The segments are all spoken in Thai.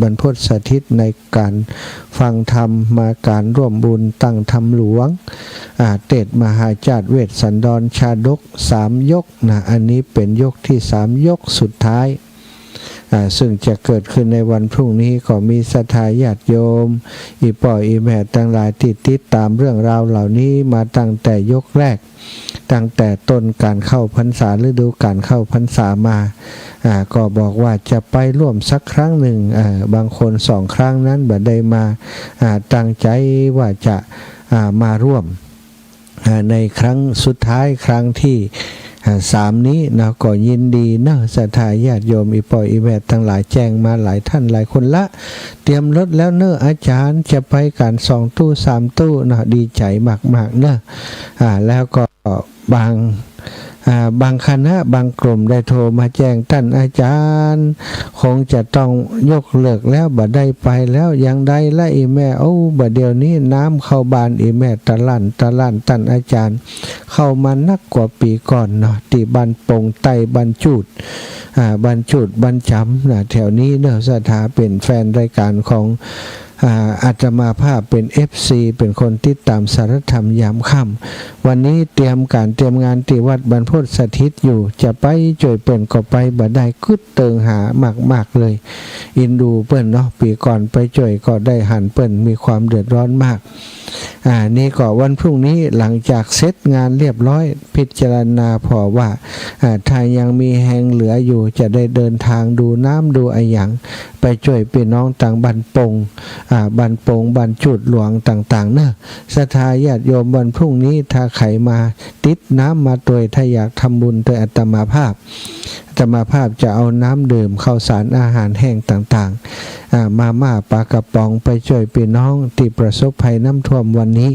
บรรพตสถิตในการฟังธรรมมาการร่วมบุญตั้งธรรมหลวงเตดมหาจารย์เวสสันดรชาดก3 ยกนะอันนี้เป็นยกที่3 ยกสุดท้ายซึ่งจะเกิดขึ้นในวันพรุ่งนี้ก็มีศรัทธาญาติโยมอีป่ออีแม่ทั้งหลายที่ติดตามเรื่องราวเหล่านี้มาตั้งแต่ยกแรกตั้งแต่ต้นการเข้าพรรษาฤดูการเข้าพรรษามาก็บอกว่าจะไปร่วมสักครั้งหนึ่งบางคน2 ครั้งนั้นบ่ได้มาตั้งใจว่าจะมาร่วมในครั้งสุดท้ายครั้งที่3นี้นะก็ยินดีนะศรัทธาญาติโยมอีปอยอีแม่ทั้งหลายแจ้งมาหลายท่านหลายคนละเตรียมรถแล้วเนอะอาจารย์จะไปกัน2 ตู้ 3 ตู้นะดีใจมากๆเนอะแล้วก็บางคณะบางกลุ่มได้โทรมาแจ้งท่านอาจารย์คงจะต้องยกเลิกแล้วบ่ได้ไปแล้วยังได้ละอีแม่บ่เดี๋ยวนี้น้ำเข้าบ้านอีแม่ตะลั่นท่านอาจารย์เข้ามานักกว่าปีก่อนเนาะที่บ้านปงไต้บ้านจูดบ้านจำนะแถวนี้เนอะศรัทธาเป็นแฟนรายการของอาตมาภาพเป็น FC เป็นคนติดตามสารธรรมยามค่ำวันนี้เตรียมงานที่วัดบรรพตสถิตอยู่จะไปจ่วยเปิ่นก็ไปบ่ได้กึดเติงหามากเลยอินดูเปิ่นเนาะปีก่อนไปจ่วยก็ได้หันเปิ่นมีความเดือดร้อนมากนี่ก็วันพรุ่งนี้หลังจากเสร็จงานเรียบร้อยพิจารณาพอว่าถ้ายังมีแหงเหลืออยู่จะได้เดินทางดูน้ำดูอะไรอย่างไปช่วยพี่น้องต่างบ้านปงบ้านจุดหลวงต่างๆเนอะศรัทธาญาติโยมวันพรุ่งนี้ถ้าใครมาติดน้ำมาตัวถ้าอยากทำบุญโดยอาตมาภาพจะเอาน้ำดื่มข้าวสารอาหารแห้งต่างๆมาม่าปลากระป๋องไปช่วยพี่น้องที่ประสบภัยน้ำท่วมวันนี้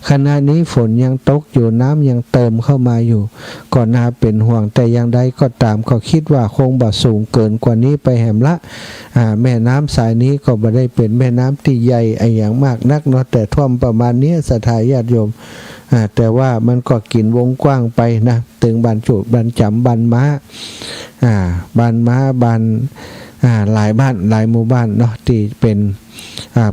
ขณะนี้ฝนยังตกอยู่น้ำยังเติมเข้ามาอยู่ก็น่าเป็นห่วงแต่อย่างใดก็ตามก็คิดว่าคงบ่สูงเกินกว่านี้ไปแหมละแม่น้ำสายนี้ก็บ่ได้เป็นแม่น้ำที่ใหญ่อย่างมากนักเนาะแต่ท่วมประมาณนี้ศรัทธาญาติโยมแต่ว่ามันก็กินวงกว้างไปนะถึงบ้านจุดบ้านจำบ้านม้าหลายบ้านหลายหมู่บ้านเนาะที่เป็น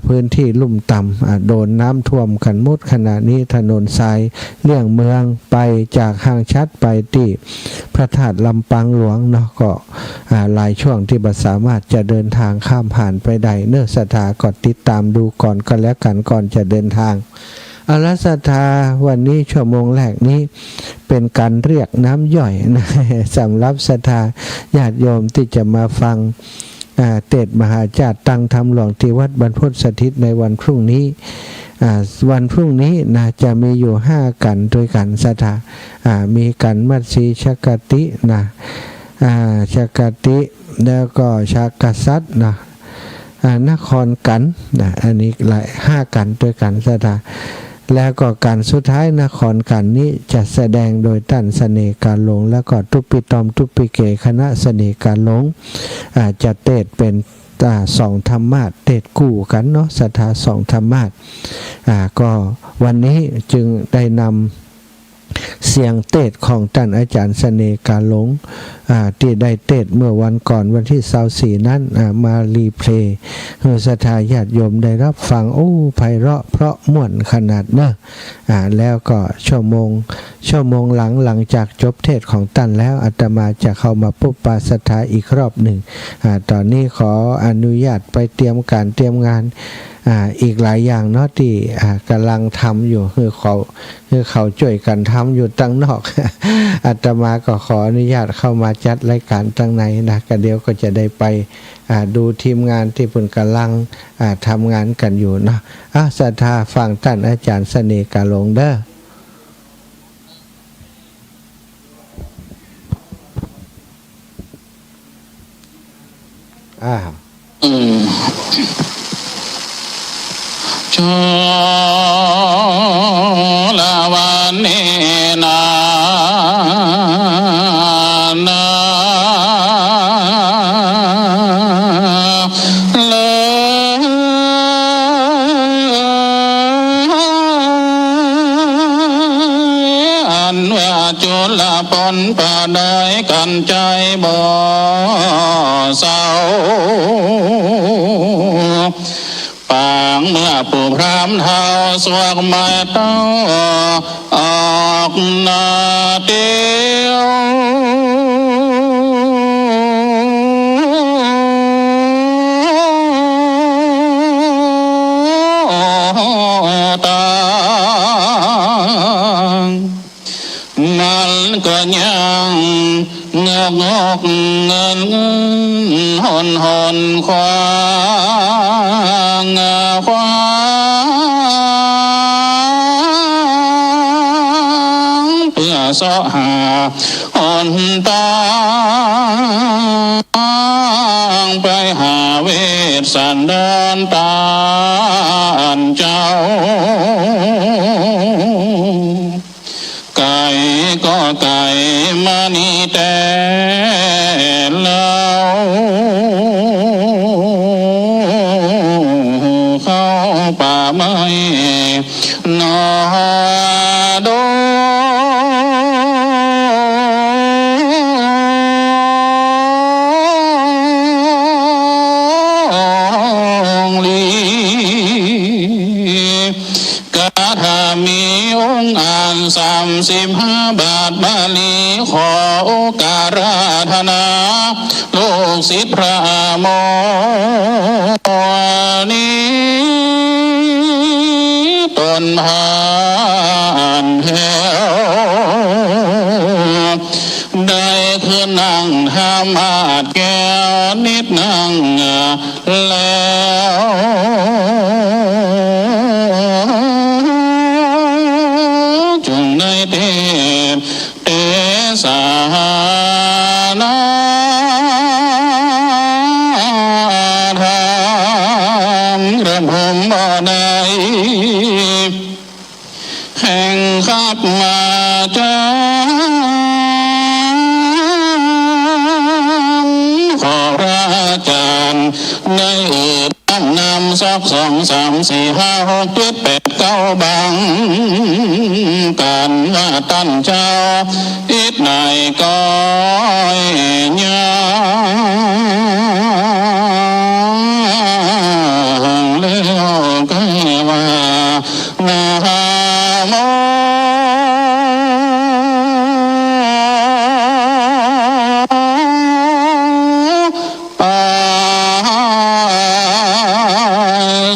พื้นที่ลุ่มต่ำโดนน้ำท่วมกันหมดขณะนี้ถนนทรายเลี่ยงเมืองไปจากห้างชัดไปที่พระธาตุลำปางหลวงเนาะก็หลายช่วงที่บ่สามารถจะเดินทางข้ามผ่านไปได้เนื้อศรัทธาก็ติดตามดูก่อนก็แล้วกันก่อนจะเดินทางอรศรัทธาวันนี้ชั่วโมงแรกนี้เป็นการเรียกน้ำย่อยนะสำหรับศรัทธาญาติโยมที่จะมาฟังเทศมหาจารย์ตั้งธรรมหลวงที่วัดบรรพตสถิตในวันพรุ่งนี้วันพรุ่งนี้นะจะมีอยู่5 กันด้วยกันศรัทธามีกันมัตสีชกตินะชกติแล้วก็ชากษัตริย์นะนครกันนะอันนี้หลาย5 กันด้วยกันศรัทธาแล้วก็การสุดท้ายนครกันนี้จะแสดงโดยท่านเสน่ห์การหลงแล้วก็ทุปิตอมทุปิเกคณะเสน่ห์การหลงจะเทศเป็น2 ธรรมาสเทศคู่กันเนาะศรัทธา2 ธรรมาสก็วันนี้จึงได้นำเสียงเทศของท่านอาจารย์เสน่ห์การหลงที่ได้เทศเมื่อวันก่อนวันที่24นั้นมารีเพลย์ให้ศรัทธาญาติโยมได้รับฟังไพเราะเพราะม่วนขนาดเนอะแล้วก็ชั่วโมงหลังจากจบเทศของท่านแล้วอาตมาจะเข้ามาปุปปาศรัทธาอีกรอบหนึ่งตอนนี้ขออนุญาตไปเตรียมงานอีกหลายอย่างเนาะที่กำลังทำอยู่คือเขาช่วยกันทำอยู่ตั้งนอก อาตมาก็ขออนุญาตเข้ามาจัดรายการตั้งในนะก็เดี๋ยวก็จะได้ไปดูทีมงานที่เพิ่นกำลังทำงานกันอยู่เนาะศรัทธาฟังท่านอาจารย์เสน่ห์กาหลงเด้อชลาวันเนนานาเลอันว่าจุลปนปะได้กันใจบ่ เศร้าปางเมื่อผู้พรามเท้าสวกไม้เต้าออกนาเดียวตางมันก็ยังเงอกงอกเงินหอนหอนควางควางเพื่อสอหาหอนตางไปหาเวทสันดานตานเจ้าไก่ก็ไก่มานี่แต่แล้วเข้าป่าไม้นอดงลีกาถามีองค์อ่าน35 บาทบาลีขอโอกาสราธนาลูกศิษย์พระมอนี้ตนผ่านแถวได้ขึ้นนั่งทำอาจแก้วนิดนั่งแล้วจงได้เทศเตสานาธรรมกระผมบ่ได้แห่งขับมาจากขอพระอาจารย์ได้ตั้งนำสัก2 3 4 5 6 7 8 9บังกันว่าตั้นเจ้าอิดไหนก็ยังเลี้ยวก็ว่านาโม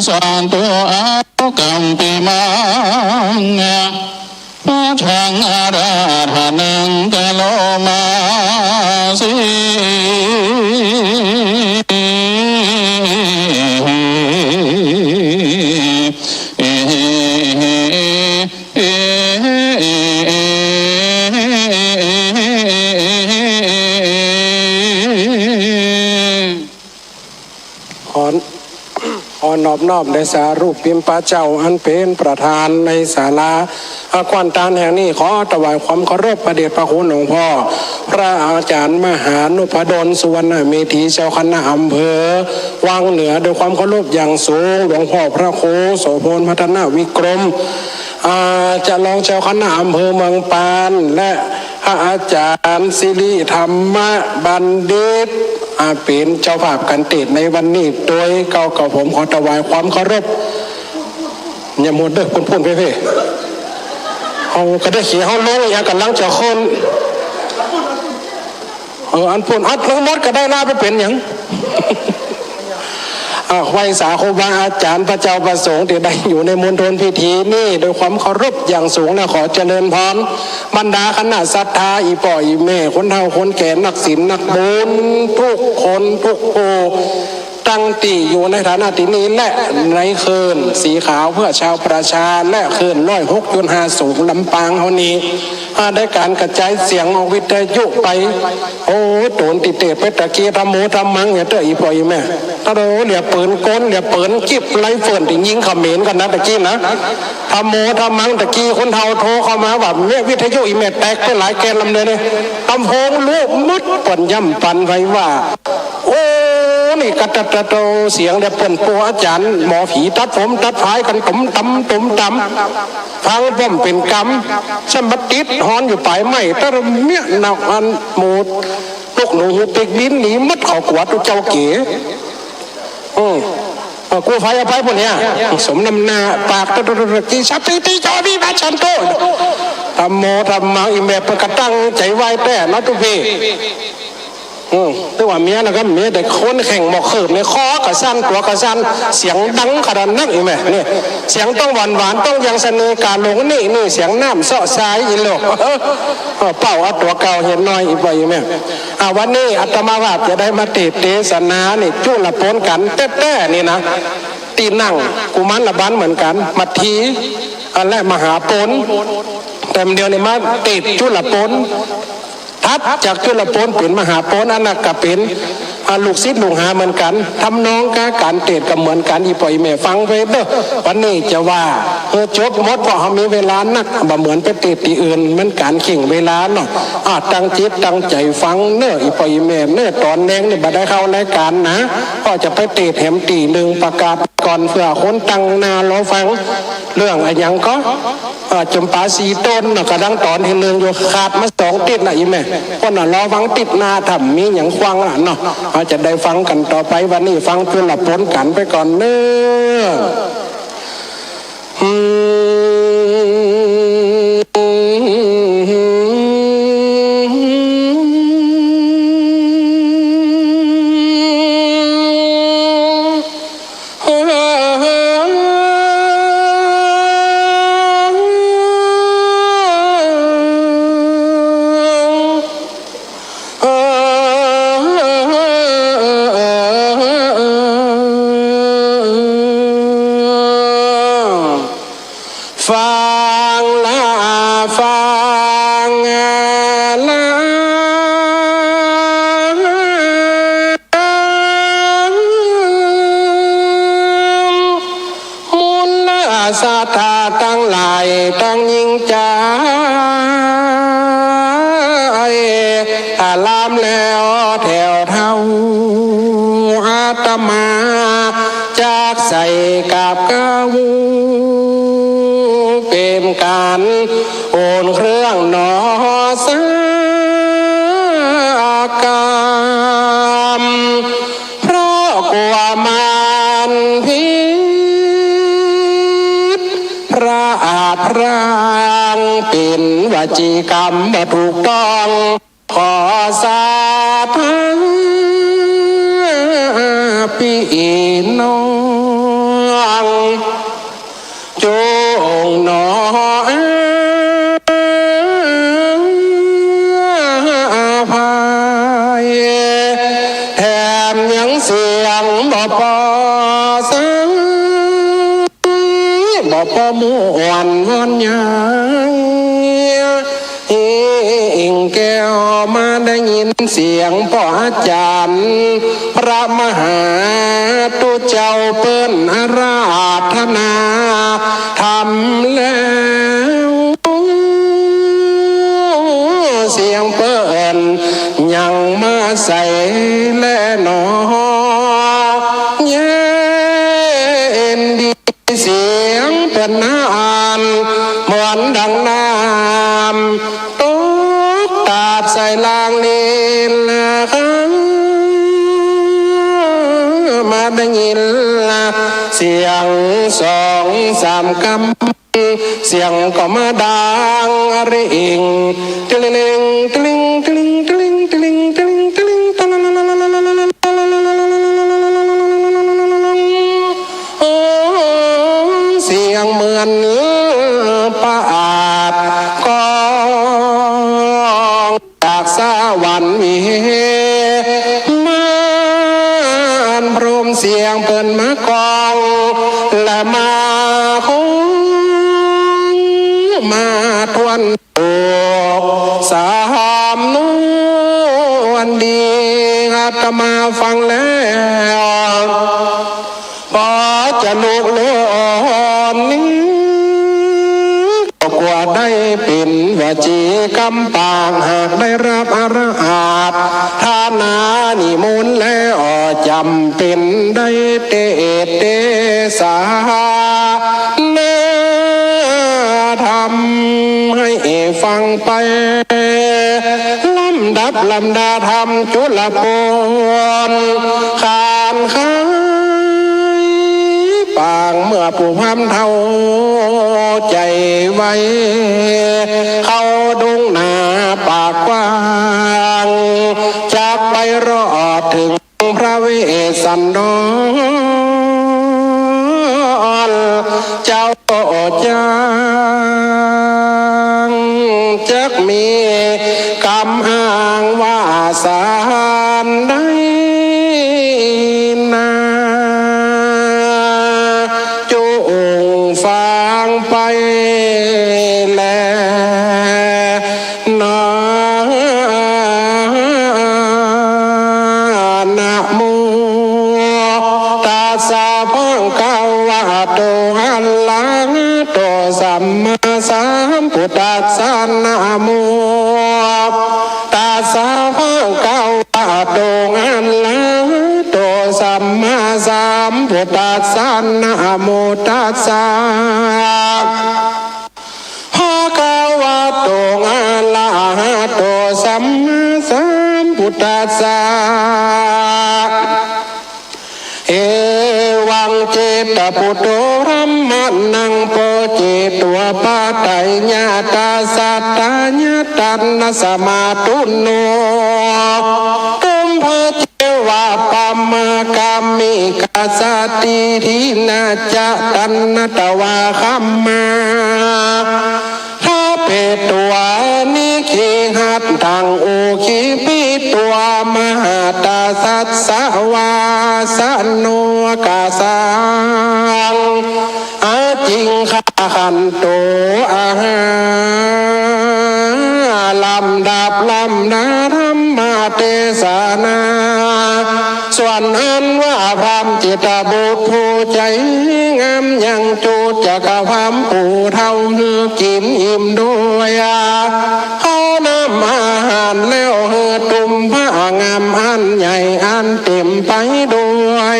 สันตุอากัมปิมังพระชังอาราธนังกะโลมาสิขอนอบน้อมในสารูปพิมพ์พระเจ้าอันเป็นประธานในศาลาควันตานแห่งนี้ขอถวายความเคารพพระเดชพระคุณหลวงพ่อพระอาจารย์มหานุพดลสุวรรณเมธีเจ้าคณะอำเภอวังเหนือด้วยความเคารพอย่างสูงหลวงพ่อพระครูโสพลพัฒนาวิกรมจะรองเจ้าคณะอำเภอเมืองปานและพระอาจารย์สิริธรรมบัณฑิตเป็นเจ้าภาพกันเตศในวันนี้โดยเก่ากับผมขอถวายความเคารพอย่าหมดเด้อพุ่นเพ่เขาก็ได้เขียนเขาลงอย่างกันลังจะคนอันพุ่นอัดลงมดก็ได้ลาไปเป็นอย่างไหว้สาครูบาอาจารย์พระเจ้าประสงค์ที่ได้อยู่ในมณฑลพิธีนี่โดยความเคารพอย่างสูงนะขอเจริญพรบรรดาคณะศรัทธาอีป่ออีแม่คนเฒ่าคนแก่นักศีลนักบุญทุกคนทุกโภตั้งตีอยู่ในฐานะที่นี้และในคืนสีขาวเพื่อชาวประชาและคืน106.5 สูงลำปางเฮานี้ได้การกระจายเสียงออกวิทยุไปโอ้โดนติเตะไปตะกี้ทำโมทำมังเนี่ยเตออีพอยแม่ตะโดเหลี่ยปืนก้นเหลี่ยปืนกิ๊บไรเฟิร์นที่ยิงเขมรกันนะตะกี้นะทำโมทำมังตะกี้คนเฒ่าโทรเข้ามาแบบเนี่ยวิทยุอีเมตแตกไปหลายแกนลำเลยตำโพงลูกมุดปั่นย่ำปั่นไว้ว่าโอ้นี่กระตัดโตเสียงเดี๋ยวเปิ่นปัวอาจารย์หมอผีตัดผมตัดพายกันตุ่มตำฟังผมเป็นกรรมสมบัติดฮอนอยู่ปลายไม้ตะเมียนักอันหมูตุ หนูหูปิกบินหนีมัดขอกวาดตัวเจ้าเก๋กูไฟอภัยพวกเนี้ยสมน้ำหน้าปากตุตีชับตีจอมีบัชันโตทำโมทำมังอีเมปกระตั้งใจไว้แต่นัตุพีแต่ว่าเมียนะครับเมียแต่คนแข่งหมอกเขิบในคอกระสั้นตัวกระสั้นเสียงดังขนาดนักอีแม่เนี่ยเสียงต้องหวานหวานต้องยังเสนอการลงนี่เสียงน้ำเสาะซ้ายอีโลกเป่าเอาตัวเก่าเห็นน้อยอีกไปอีแม่วันนี้อาตมาว่าจะได้มาติดเทศนานี่จุลปนกันแต้นี่นะตีนั่งกุมารละบ้านเหมือนกันมัทธีและมหาปนแต่เดียวนี่มาติดจุลปนทัดจากจุลปนเป็นมหาปนอันนักกับเป็นลูกศิษย์ลูกหาเหมือนกันทำน้องกาการเตะกับเหมือนกันอีปล่อยแม่ฟังไปเด้อวันนี้จะว่าจบหมดเพราะเขามีเวลานักบ่เหมือนไปเตะตีอื่นมันการเข่งเวลาเนาะตั้งจิตตั้งใจฟังเน้ออีปล่อยแม่เน้อตอนแรงนี่บ่ได้เข้ารายการนะก็จะไปเตะแถมตีหนึ่งประกาศก่อนเพื่อคนตั้งนารอฟังเรื่องอะไรยังก็จมปาสีต้นกระดังตอนที่หนึ่งอยู่ขาดมา2 ติดนะอีแม่คนรอฟังติดนาทำมีอย่างควังล่ะเนาะจะได้ฟังกันต่อไปวันนี้ฟังจุลปนกันไปก่อนเน้ศรัทธาตั้งหลายตั้งยิ่งใจลามแล้วแถวเท่าอาตมาจากใส่กับกาวูเป็นการโอนเครื่องนอสากรรมเพราะกลัวมันพิพรางเป็นวจีกรรมบ่ถูกต้องขอสาธุพี่น้องจงหนอภัยแถมยังเสียงบ่พอบ่พอม่วนวนยังแก้วมาได้ยินเสียงพ่ออาจารย์พระมหาตุเจ้าเปิ้นอาราธนาทำแล้วเสียงเปิ้นยังมาใส่และหนอเย็นดีเสียงเป็นนานเหมือนดังน้ำตกตาดใส่ลางนินมาได้ยินเสียง2 3 กำเสียงก็มาดังริ่งตลิงตลิงตลิงตลิงตลิงตลิงตลิงตลิงเสียงเหมือนปาดกองจากสวรรค์มีมันพรมเสียงเปิ้นมากองและมาคงมาทวนสามนวนดีอาตมาฟังแล้วพอจะลุกเลื่อนนี้ก็กว่าได้เป็นวจีกรรมปางหากได้รับอรหัตฐานานิมนต์แล้วจำเป็นได้เตสาเนื้อทำให้ฟังไปลำดับ ลำดาธรรมจุลปนขานข้ายปางเมื่อผู้พำเท่าใจไว้เข้าดงนาปากกว้างจากไปรอดถึงพระเวสสันดรเจ้าจางจักมีกำอ้างว่าสารได้นาจุงฟังไปแลนานะโมตัสสะภะคะวะโตอะระหะโตสัมมาสัมพุทธัสสะนะโมตัสสะภะคะวะโตอะระหะโตสัมมาสัมพุทธัสสะนะโมตัสสะภะคะวะโตอะระหะโตสัมมาสัมพุทธัสสะเอวังเจตปุตโตรัมมนังโปเจตัวปาไตญาตาสัตตาญาตันนสมาตุโนตุมภะเจวะปัมมะกามิกาสติทินาจะตันนตวะคัมมาถ้าเปตัวนิขีหัตถังโอขีปิตัวมหาตาสัสสวาสโนกาสังอาจิงขาขันโตอาหาลำดับลำนาธรรมาเทศนาส่วนอันว่าพรำจิตบุตรผู้ใจงามยังจูจักพรำผู้เท่ากินอิ่มด้วยเขานำอาหารแล้วตุ่มผ้างามอันใหญ่อันเต็มไปด้วย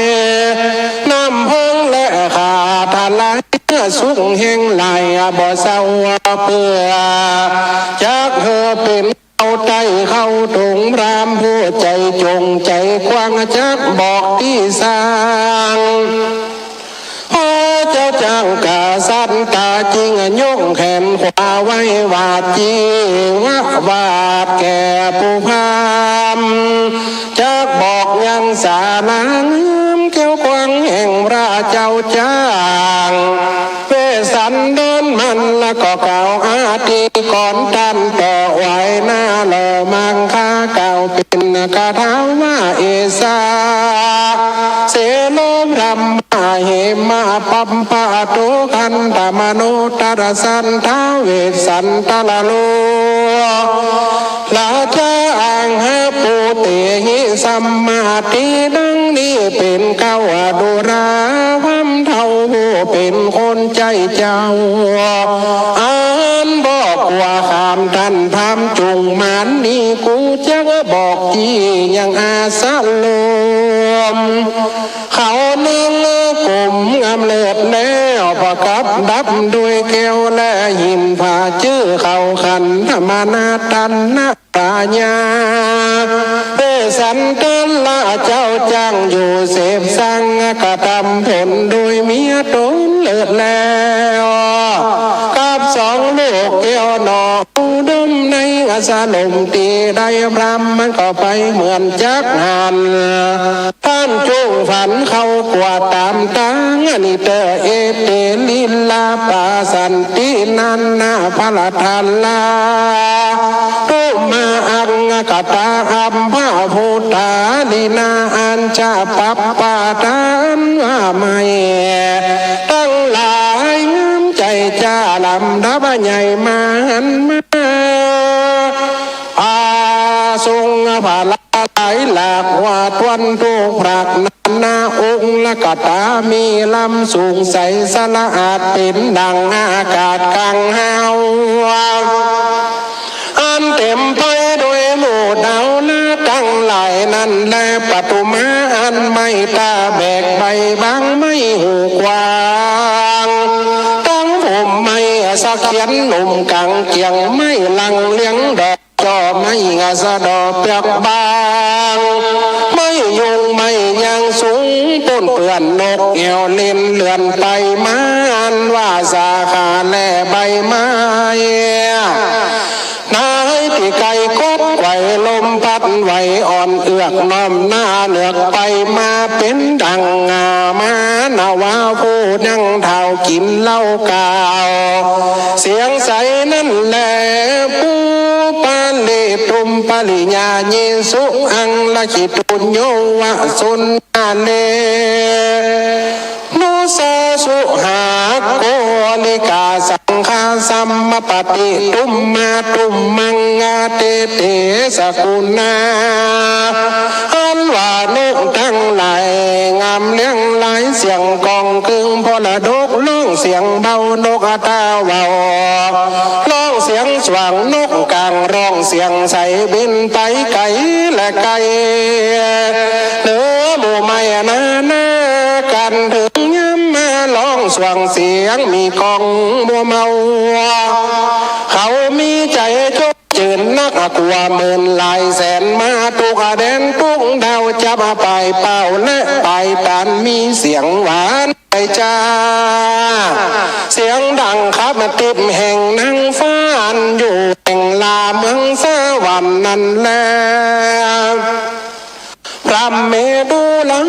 น้ำเพิ่งและขาทลายสุขแห่งไหลบ่เศร้าเปื่อจากเป็นเข้าใจเข้าถุงรามผู้ใจจงใจกว้างจักบอกที่สร้างพอเจ้าจ้างกาสันตาจริงยกแขนขวาไว้วาดจีวาดแก่ผู้พามจักบอกยังสานางเกี่ยวกวางแห่งพระเจ้าจ้างเวสันเดินมันแล้วก็เก่าอาทีก่อนตันต่อไว้หน้าหล่อมังค่าเก่าเป็นกระเท้าว่าเอสาเสโลมรำมาเหมาปัมปะตุกันตมโนตระสันท้าเวสันตะละโลลาชาอังหาปูเตหิสัมมาติดังนี้เป็นเก้าดุราพัมเท่าเป็นคนใจเจ้าอันบอกว่าขามท่านพามจุงมันนี่กูจะบอกจียังอาสาลมเขานั่งกลมงามเลือดแล้วประกับดับด้วยแก้วและหินผ่าชื่อเขาขันธรรมนาตันนาตาญาเปสันตันละเจ้าจังอยู่เสพสังกระทำผลโดยเมียตนเลือดแล้วกับสองลูกเกี่ยวหนอดมในอาสาลมตีได้พรำมันก็ไปเหมือนจักหันท่านจุงฝันเขากว่าตามตังนิเตเอเตลิลาปาสันตินันนาพละทันลาตุมาอังกตาอัมพาภูตาลินาอัญชาปัปปาตันว่าไม่ตั้งหลายงามใจจ้าลำดับใหญ่มันมาอาทรงผาลาไหลหลากว่าทวนทุกพรักนาองค์ละกตามีลำสูงใสสละอาดเป็นดังอากาศกลางหาวอันเต็มไปด้วยหมู่ดาวนาตั้งหลายนั่นแลปัตุมาอันไม่ตาแบกใบบางไม่หูกว้างตั้งผมไม่สักเขียนหนุ่มกังเกียงไม่ลังเลี้ยงดอกจอ ไม่งาสะดอเปียกบางไม่ยุงไม่ยังสูงต้นเปื่อนนกเอวเล่นเลื่อนไปมาอันว่าสาขาแล่ใบไม้นายที่ไก่กดไหวลมพัดไหวอ่อนเอือกน้อมหน้าเหนือกไปมาเป็นดังงามานาวาผู้นั่งเท้ากินเหล้ากาวเสียงใสนั่นแหละผู้ปาเลตุมปาลิญาเยสุอังละขิตุญโยวะสุนนาเนนุสาสุหาโกลิกาสังฆาสัมมปฏิตุมมาตุมมังงาเตเตสกุณาอันว่านุทั้งหลายงามเลี้ยงหลายเสียงกองกึ่งพลดกร้องเสียงเบานกตาเบาร้องเสียงสว่างนกกลางร้องเสียงใสบินไปไกลและไกลเนื้อหมู่ไม่นานากันถึงย้ำมาร้องสว่างเสียงมีกองมัวเมาเขามีใจจบจืนนักกว่าหมื่นหลายแสนมาทุกแดนทุกดาวจะมาไปเป่าและไปตันมีเสียงหวานไปจ้าเสียงดังครับมาติดแห่งนั่งฟ้านอยู่แห่งลาเมืองสวรรค์นั่นแหละพระเมดุลา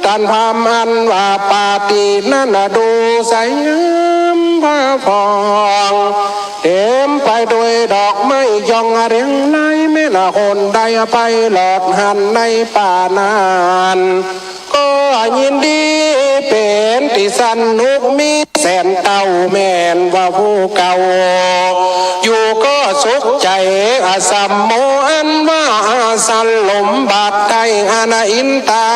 ตันพามันว่าปาตินั่นดูใสงามพระฟองเต็มไปด้วยดอกไม้ยองเรียงไล่ไม่ละคนได้ไปหลอดหันในป่านานก็ยินดีเป็นที่สนุกมีแสนเต่าแม่นว่าผู้เก่าอยู่ก็สุขใจอาสัมโมอันว่าอาสันลมบาดไทยอาณาอินตา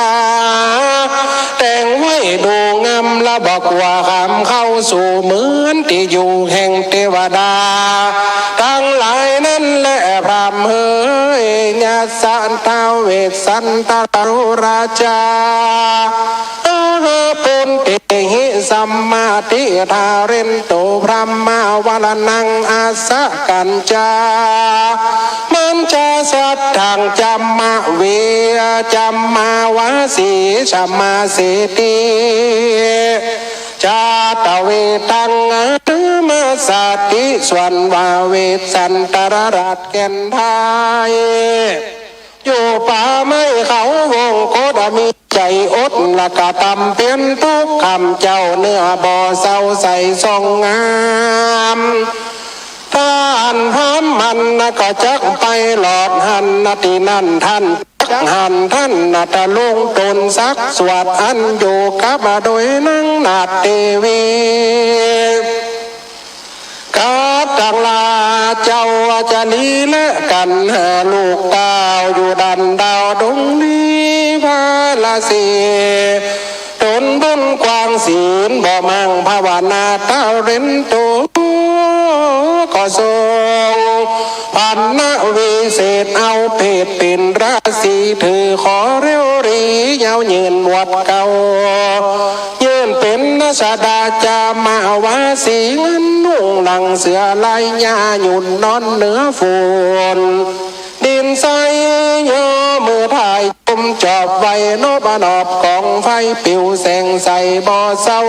แต่งไว้ดูงามละบอกว่าคำเข้าสู่เหมือนที่อยู่แห่งเทวดาทั้งหลายนั้นแหละพรามเฮยญาสันตาเวสันตารุราชาปุณติหิสัมมาทิธาเรนโตพระมาวลนังอาสะกัญจามันจะสัตถังจัมมาเวจัมมาวาสีชัมมาเสติจาตเวตังมาสติสวนวาเวสันตรรัตแก่นไทยอยู่ป่าไม่เขาวงโคดมีใจอดละกะตำเปลี่ยนทุกคำเจ้าเนื้อบ่อเศร้าใสทรงงามท่านพามมันก็จักไปหลอดหันนาทีนั้นท่านหันท่านนาตะลุงตนสักสวดอันอยู่กับมาโดยนั่งนาเทวีกาตังลาเจ้าจะลีและกันหาลูกดาวอยู่ดันดาวดงนี้พาลาสีตนบุญกวางศีลบ่มังภาวนาตาเรนโตก็ทรงพันนาวิเศษเอาเพศเป็นราศีถือขอเรียวรียาวยืนหมวดเก่ายืนเป็นนาชดาจามาวาสีเงินนุ่งหลังเสือลายญาหยุ่นนอนเหนือฝนดินใสโยมือถ่ายจุมจอบไว้โนบนอบกองไฟปิวแสงใสบ่อเศร้า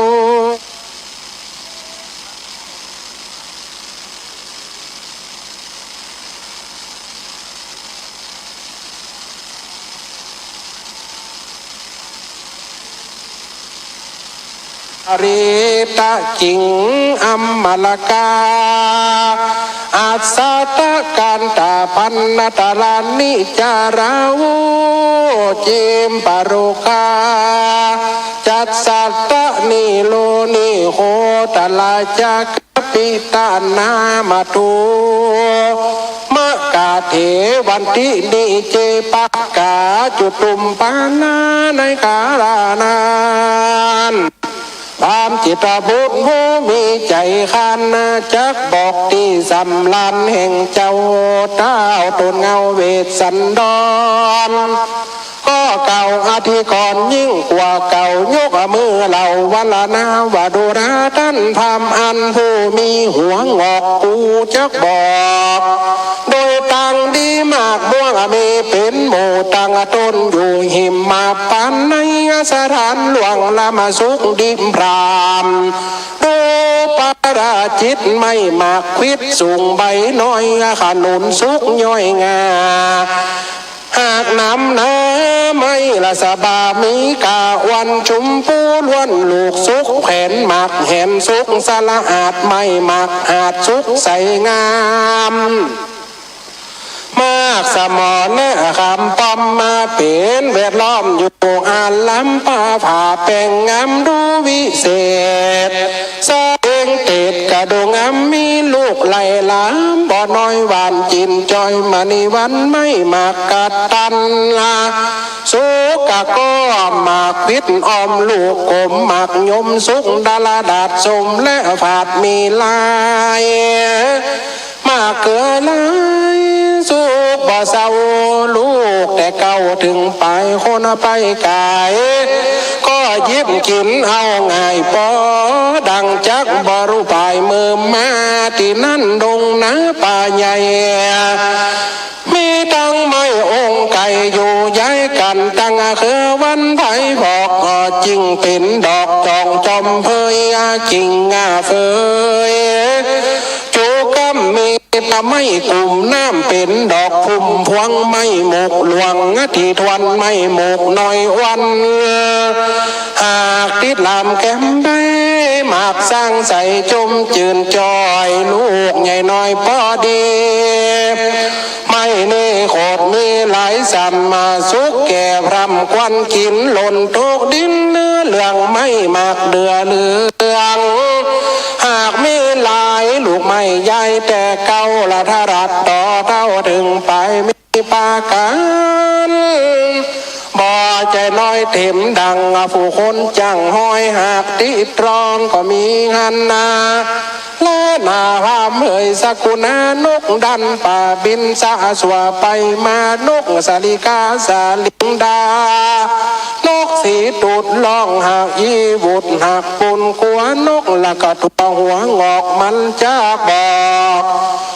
อริตะจิงอัมมลกาอาสาตะการตาพันนตาลานิจาราวุจิมปารุกาจัตสัตตะนิโลนิโหตลาจักปิตานามาตุมะกาเทวันตินิเจปักกาจุตุมปานาในกาลานานตามจิตบุตรผู้มีใจขันจักบอกที่สำลันแห่งเจ้าเท้าตนเงาเวทสันดรก็เก่าอาทิกรยิ่งกว่าเก่ายกมือเหล่าวัลนาวาดุราท่านทำอันผู้มีหัวงอกกูจักบอกโดย ตังดีมากม่วงมีเป็นหมู่ตังต้นอยู่หิมมาปันในสถานหลวงละมาสุขดิมพรามดูปาราจิตไม่มากควิดสูงใบน้อยขนุนสุกย่อยงาหากน้ำน้ำไม่ละสบามีกาวันชุมพูล้วนลูกสุกแผ่นหมักเห็นสุกสละอาดไม่หมักอาดสุกใสงามมากสมอแน่คำปอมมาเป็นแวดล้อมอยู่อ่านล้ำป่าผ่าแป่งงามดูวิเศษสะเองเตดกระดงงามมีลูกไหลล้ำบ่อน้อยหวานจินจอยมานีวันไม่มากกัดตันลาสุกะก็มากพิษอมลูกกลมมากยมสุกดาลาดาดสมและผาดมีลายมาเกิดลายสุกบ่เศร้าลูกแต่เก่าถึงไปคนไปไกลก็ยิบกินเอาง่ายปอดังจักบรุปายมือมาที่นั่นดงนะป่าใหญ่มีตั้งไม่องค์ไก่อยู่ย้ายกันตั้งคือวันไผ่บอกก็จริงเป็นดอกจองจอมเพยจริงเฟยจูกัมมีตะไม่กลุ่มน้ำเป็นดอกพุ่มพวงไม่หมกหลวงที่ทวนไม่หมกน้อยวันหากติดลามแก้มใบหมากสร้างใส่จมจืนจอยลูกใหญ่น้อยพอดีไม่เน่โคตรมีหลายสัมมาสุกแก่พรำควันกินหล่นทุกดินเนื้อเหลืองไม่มากเดือเหลืองหากมีหลายลูกไม่ใหญ่แต่เก่าละทรัดต่อเท่าถึงไปมีปากันบ่ใจน้อยเต็มดังผู้คนจังห้อยหากติดรองก็มีหันนาและนาพามเฮยสกุณานกดันป่าบินสะสวไปมานกสาลิกาสาลิงดานกสีตูดล่องหากยีบุดหากปุ่นกัวนกละก็ตัวหัวงอกมันจะบอก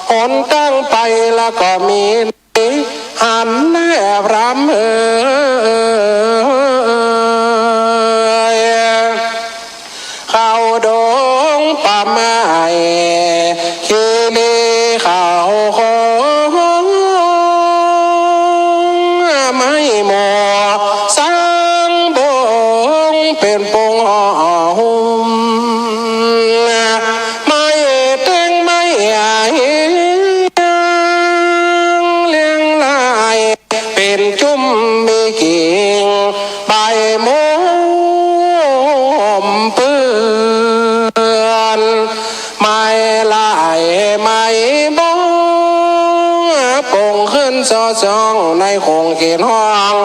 หนตั้งไปแล้วก็มีหันแนบรำเข้าดงป่าไม้คีรีเข้าคงไม่หมอสร้างบงเป็นปงหุ่มไม่เต็งไม่ใหญ่เป็นจุ่มมีกิ่งใบโมมเปื้อนไม่ลายไม่บ้องปงขึ้นซอซองในคงเขียนห้อง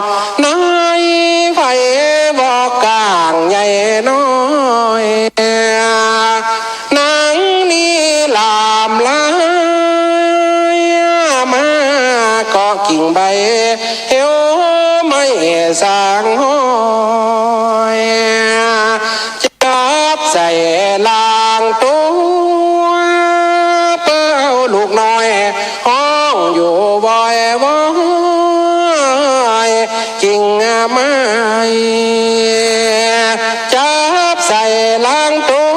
ในไฟบอกกลางใหญ่น้อยนางนี้ลามลายมาก็กิ่งใบเอวไม่สางห้อยจับใส่ลางตัวเป้าลูกน้อยห้องอยู่บ่อยบ่อยกิ่งไม้จับใส่ลางตัว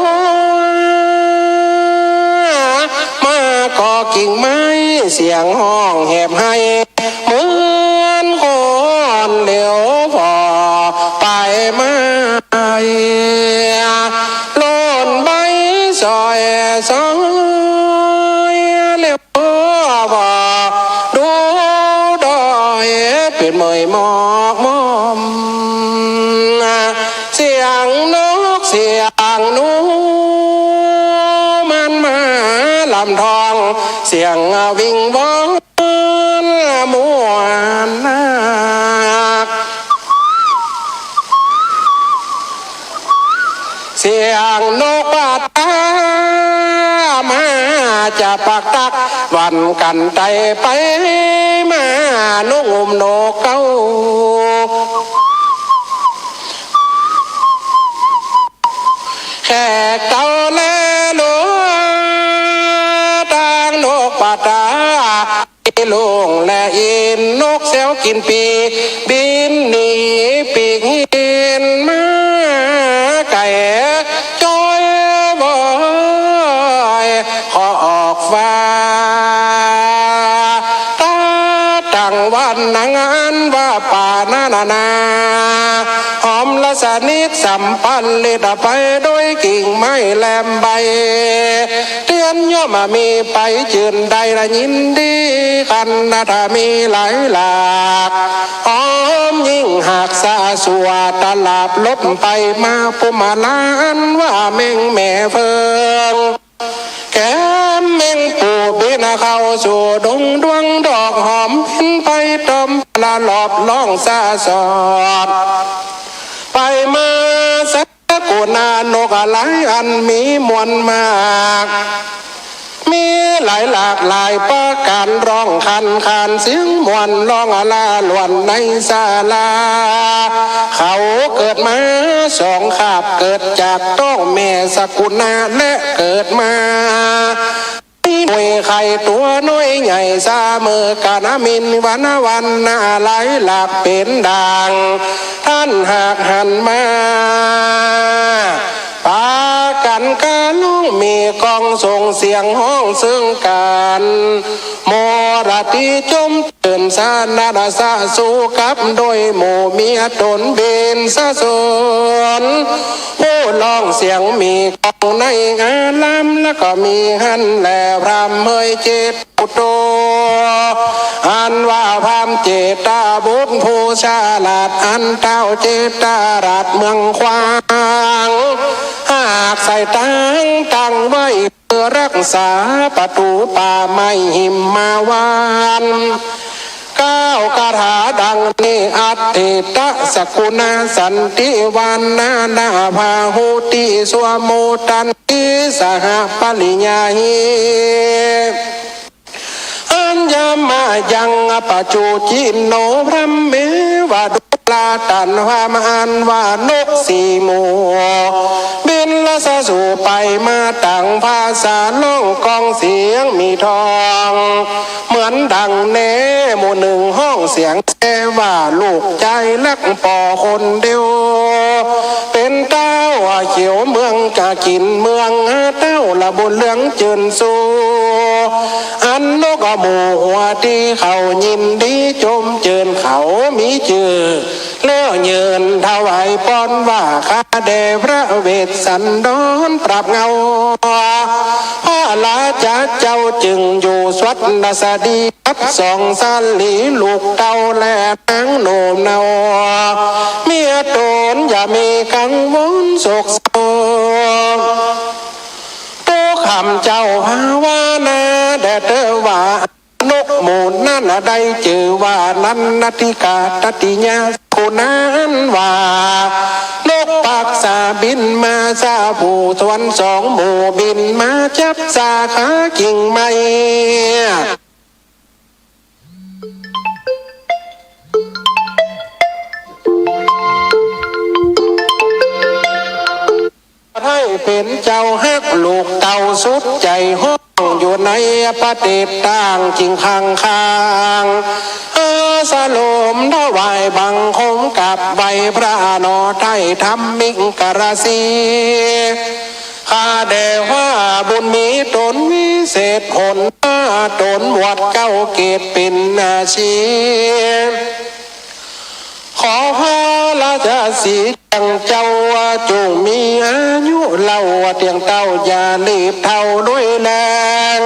มาก็กิ่งไม้เสียงห้องแหบให้เหมือนคนเหลียวพอไปมาโลนใบซอยซอยเหลียวพอดูดอยเป็นเมยหมอกมอมเสียงนกเสียงหนูมันมาลำทองเสียงวิ่งวอนมัวนักเสียงนกปาตามาจะปักตักวันกันไตไปมานกงุมนกเก้าแขกเก่าแลนกทางนกปาตา กิโลงและอินนกเซลกินปีบินหนีปีกหินมาไก่จอยบอยขอออกฟ้าตาตั้งวันนางอันว่าป่านาหอมละสนิทสัมพันธ์เลดไปโดยกิ่งไม้แหลมใบเตียนย่อมามีไปจืนใดละยินดีกันนะถ้ามีหลายหลากหอมยิ่งหากสาสวดตลาบลบไปมาปุมาลานว่าแม่งแม่เฟิงแก้มเม่งปูบินเข้าสู่ดงดวงดอกหอมพินไปตอมละหลอบล่องซาสอดไปมาสักกูนานกอะไรอันมีมวลมากมีหลายหลากหลายประการร้องคันเสียงมวลร้องอาลาล้วนในศาลาเขาเกิดมาสองขาบเกิดจากต้องแม่สกุณาและเกิดมาหน่วยไข่ตัวน้อยใหญ่ซาเมื่อกานามินวันนาหลายหลากเป็นดังท่านหากหันมาปากันกาลุงมีกองส่งเสียงห้องซึ่งกันโมราตีจมเตือนสานาดาสาสู้กับโดยหมู่เมียตนเบนสะสนผู้ลองเสียงมีกองในงานลำแล้วก็มีหันแหลพรำเมยเจตปุโตอันว่าพรำเจตาบุญผู้ชาลาดอันเต้าเจตาราดเมืองควางหากใส่ตั้งไว้เพื่อรักษาประตูป่าไม่หิมมาวานก้าวคาถาดังนี้อัตติตะสกุณาสันติวันนาภาหุติสวโมตันติสหปริญญาหิอัญญามายังปจุจินโนพระเมวะดุลาตันวามอันวานกสีโมบินละสะสู่ไปมาต่างภาษาล่องกองเสียงมีทองเหมือนดังเนหมู่หนึ่งห้องเสียงแค่ว่าลูกใจลักปอคนเดียวเป็นเต้าเขียวเมืองกะกินเมืองเต้าละบุญเลืองจืนสูอันนกหมู่หัวที่เขายินดีจมเจินเขามีจือเลี้ยวเยินถวายป้อนว่าข้าเดพระเวสสันดรปรับเงาพระลาจะเจ้าจึงอยู่สวัสดสดีกับสองสาลีลูกเต้าและนางโนมเนาเมียตนอย่ามีกังวลโศกเศร้าตัวคำเจ้าภาวนาแด่เธอว่านกหมูนั่นได้จือว่านันนทิกาตติญาผู้นั้นว่านกปักษาบินมาซาผู้สวนสองหมู่บินมาจับสาขากิ่งไม้ให้เป็นเจ้าฮักลูกเต่าสุดใจห้องอยู่ในประเทศต่างจริงข้างสโลมถวายบังคมกับใบพระนอไทยธรรมิกกรสีข้าเดว่าบุญมีตนวิเศษผลตนหวดเก้าเกตเป็นอาชีพขอพระราชสีจังเจ้าจงมีอายุเล่าเตียงเต้าอย่ารีบเท่าด้วยแรง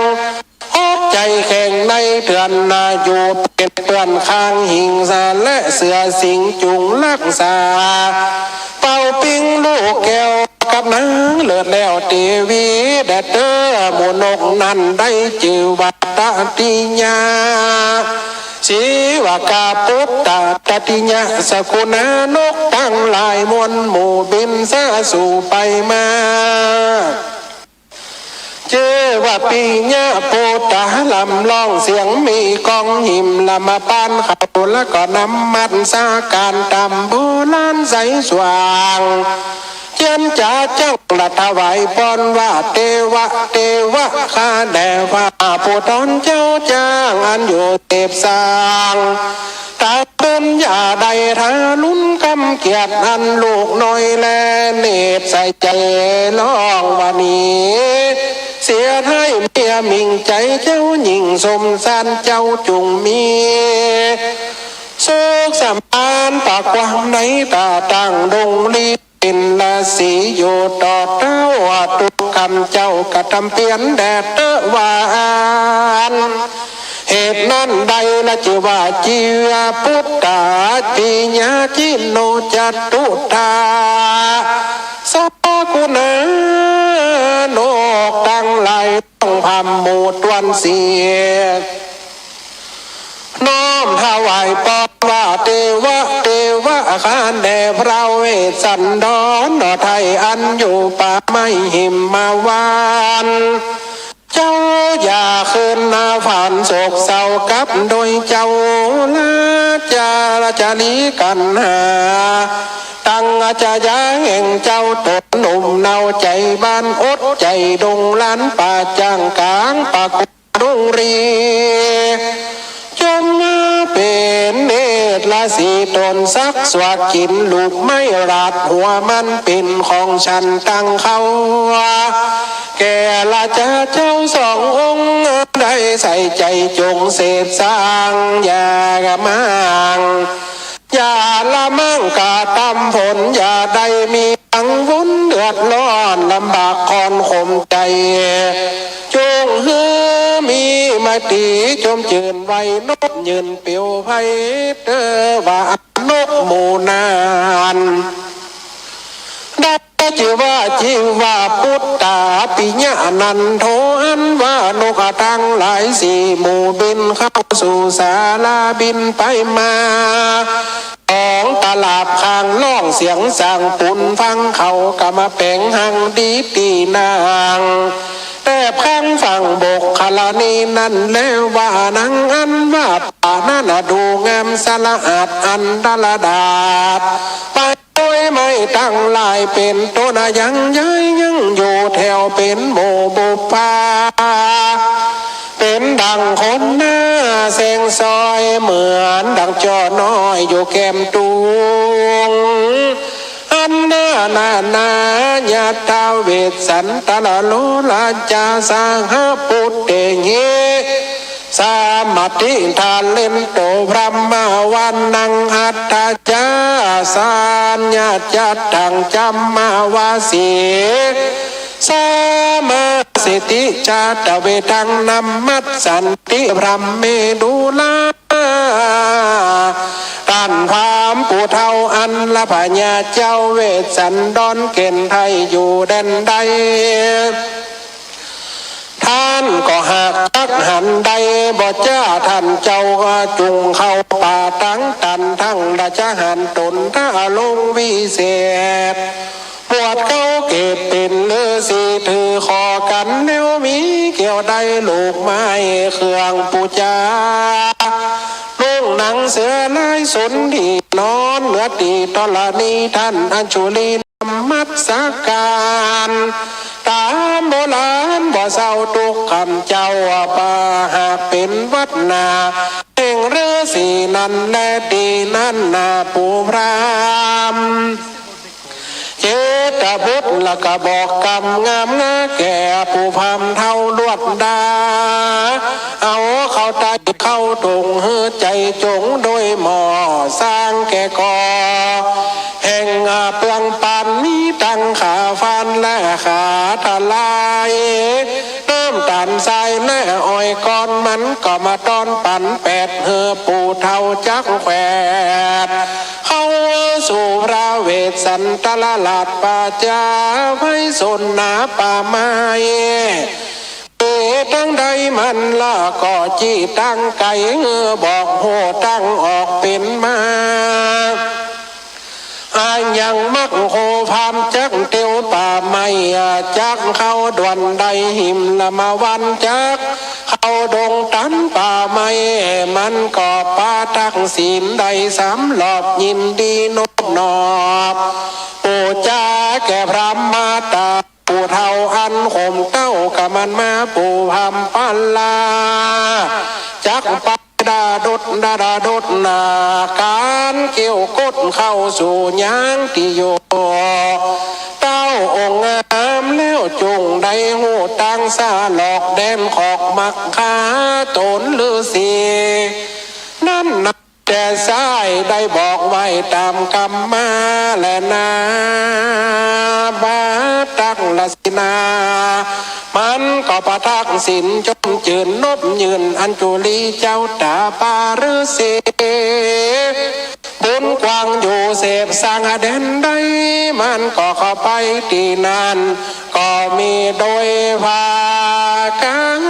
ใจแข็งในเถื่อนนาอยู่เป็นเปื่อนข้างหิงสาและเสือสิงจุงรักษาเป่าปิ้งลูกแก้วกับนางเลิศแล้วเทวีแดดเตอหมูนกนั้นได้จือวัตติญาชีวกาปุตตะตติญาสกุณานกตั้งหลายมวลหมู่บินซาสู่ไปมาเจว่าปีญาปูตาลำลองเสียงมีกองหิมละมาปานเขาแล้วก็น้ำมันสาการตำโบราณใสสว่างเจ ยันจ่าจังละถวายพรว่าเทวะเทวะข้าแด่ว่าผู้ตนเจ้าจ้างอันอยู่เทพสร้างตาเป็นอย่าใดทาลุ้นกำเกียรติอันลูกน้อยแลเนตรใส่ใจร้องวันนี้เสียให้เมียมิงใจเจ้าหญิงสมสันเจ้าจุงมีสุขสำราญปากกว้างในตาตั้งดงลีเป็นราศีอยู่ต่อเต้าตุกคำเจ้ากระทำเปลี่ยนแดดเตวานเหตุนั้นใดละจิว่าจีวพุทธาปิญาจิโนจัตุธาสัพกุณาโนกตั้งหลายต้องพำหมู่ตวนเสียน้อมถวายปอว่าเทวะเทวะข้าแด่พระเวสสันดรนอไทยอันอยู่ป่าไม้หิมมาวานเจ้าอย่าคืนนาผ่านโศกเศร้ากับโดยเจ้าละจารีกันหาตั้งอาจารย์แห่งเจ้าตนหนุ่มเนาใจบ้านอดใจดงล้านป่าจ้างกลางปากดงรีจงมาเป็นเนตรราศีตนซักสวักกินลูกไม่รัดหัวมันเป็นของฉันตั้งเขาแก่ละเจ้าสององค์ได้ใส่ใจจงเสพสร้างอย่ากะมังอย่าละมั่งกาตำผลอย่าได้มีอังวุ่นเดือดร้อนลำบากคอนข่มใจจงฮือมีมาตีจมจืนไว้นกยืนเปียวไพ่เตอว่านกหมูนานได้ชื่อว่าจิว่าพุทธาปิญานันโทอันว่านกทั้งหลายสี่หมู่บินเข้าสู่ศาลาบินไปมาของตลาดข้างล่องเสียงสั่งปุ่นฟังเขากะมาแปลงหังดีตีนางแต่พังฝั่งบกคลานีนั่นแล้วว่านังอันว่าป่านั่นดูงามสละอาดอันดลดาดไปโดยไม่ตั้งลายเป็นตัวนายังย้ายยังอยู่แถวเป็นโมบุปาเป็นดังคนหน้าเสงซอยเหมือนดังจอน้อยอยู่แก้มตุงอันนาญาตาเวสสันตละโลลาจาสังหปุตเตเยสามัติทานเล่นโตพระมาวันนังอัตตาจาสัญญาจัดทังจำมาวาสีสามาสิติจาตเวทังนัมมัตสันติพระเมดุลาตันพามผู้เท่าอันละพญาเจ้าเวสสันดรเก่นไทยอยู่แดนใดท่านก็หากจักหันใดบ่จ้าท่านเจ้าจุงเข้าป่าทั้งตันทั้งราชหันตนท่าลงวิเศษปวดเขาเก็บเป็นเลือสีถือคอกันแนวมีเกี่ยวได้ลูกไม้เครื่องปูจาลุงหนังเสือลายสนดีนอนเหนือตีตลานีท่านอัญชุลีนมัสสการตามโบราณบ่เศร้าทุกคำเจ้าป่าหากเป็นวัดนาเองเรือสีนั้นและดีนั้นนาปูพรามเจตบุตรละกะบอกกำงามงาแก่ผู้พามเท่าลวดดาเอาเข้าใจเข้าตรงเฮือใจจงโดยหมอสร้างแก่ก่อแห่งเปลืองปันนี้ตั้งขาฟันและขาทลายน้ำตาลทรายและอ้อยก้อนมันก็มาตอนปันแปดเฮือปูเท่าจักแขวดเข้าสู่พระเวสสันตละลาดป่าจาไว้สนหนาป่าไม้ตั้งใดมันละก็จีตั้งไก่บอกโหตั้งออกเป็นมายังมักโคพามจักเตียวป่าไม้จักเข้าดวนใดหิมละมาวันจักเข้าดงตันป่าไม้มันก็ป่าทักศีลใดสามหลอบยินดีน นอบปู่จ้าแก่พระมาตาปู่เท่าอันข่มเต้ากับมันมาปู่พำปัลลาจักปดาดดดาดดนาการเกี่ยวกดเข้าสู่ยางติโยเต้าองค์งามแล้วจงได้หูตังสาหลอกแดนขอกมักคาตนฤาษีนั่นนะแต่สายได้บอกไว้ตามกรรมมาและนาบาตักลสินามันก็ประทักสินจมจืนนบยืนอัญจุลีเจ้าตาปาฤาษีบุญกว้างอยู่เสพสร้างเด่นใดมันก็เข้าไปตีนานก็มีโดยภากัน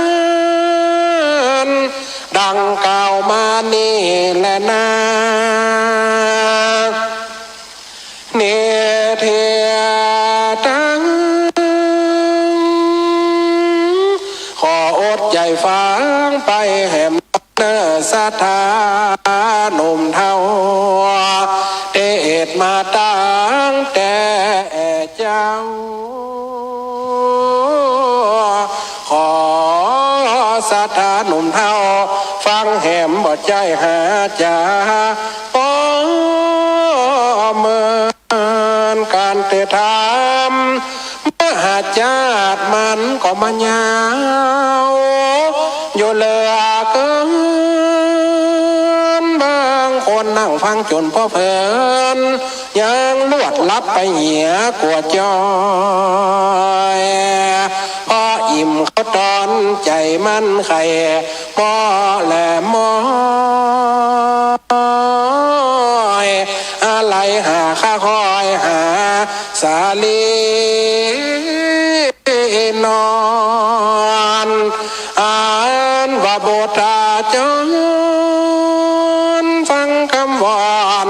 ดังกล่าวมานี่แหละนะเนเทียตังขออดใจฟังไปแห่มเนอสัทธาหนุ่มเท่าเดชมาตั้งแต่เจ้าขอสัทธาหนุ่มเท่าฟังแหมบ่ใจหาจาป้อเมินการเตะทำมหาจาดมันก็มายาวอยู่เลือเกินบางคนนั่งฟังจนพ่อเพลินยังลวดลับไปเหียกลัวจอยพออิ่มเขาตอนใจมันไข่มอแหลมอยอะไรหาข้าคอยหาสาลีนอนอ่านว่าโบตาจนฟังคำวอน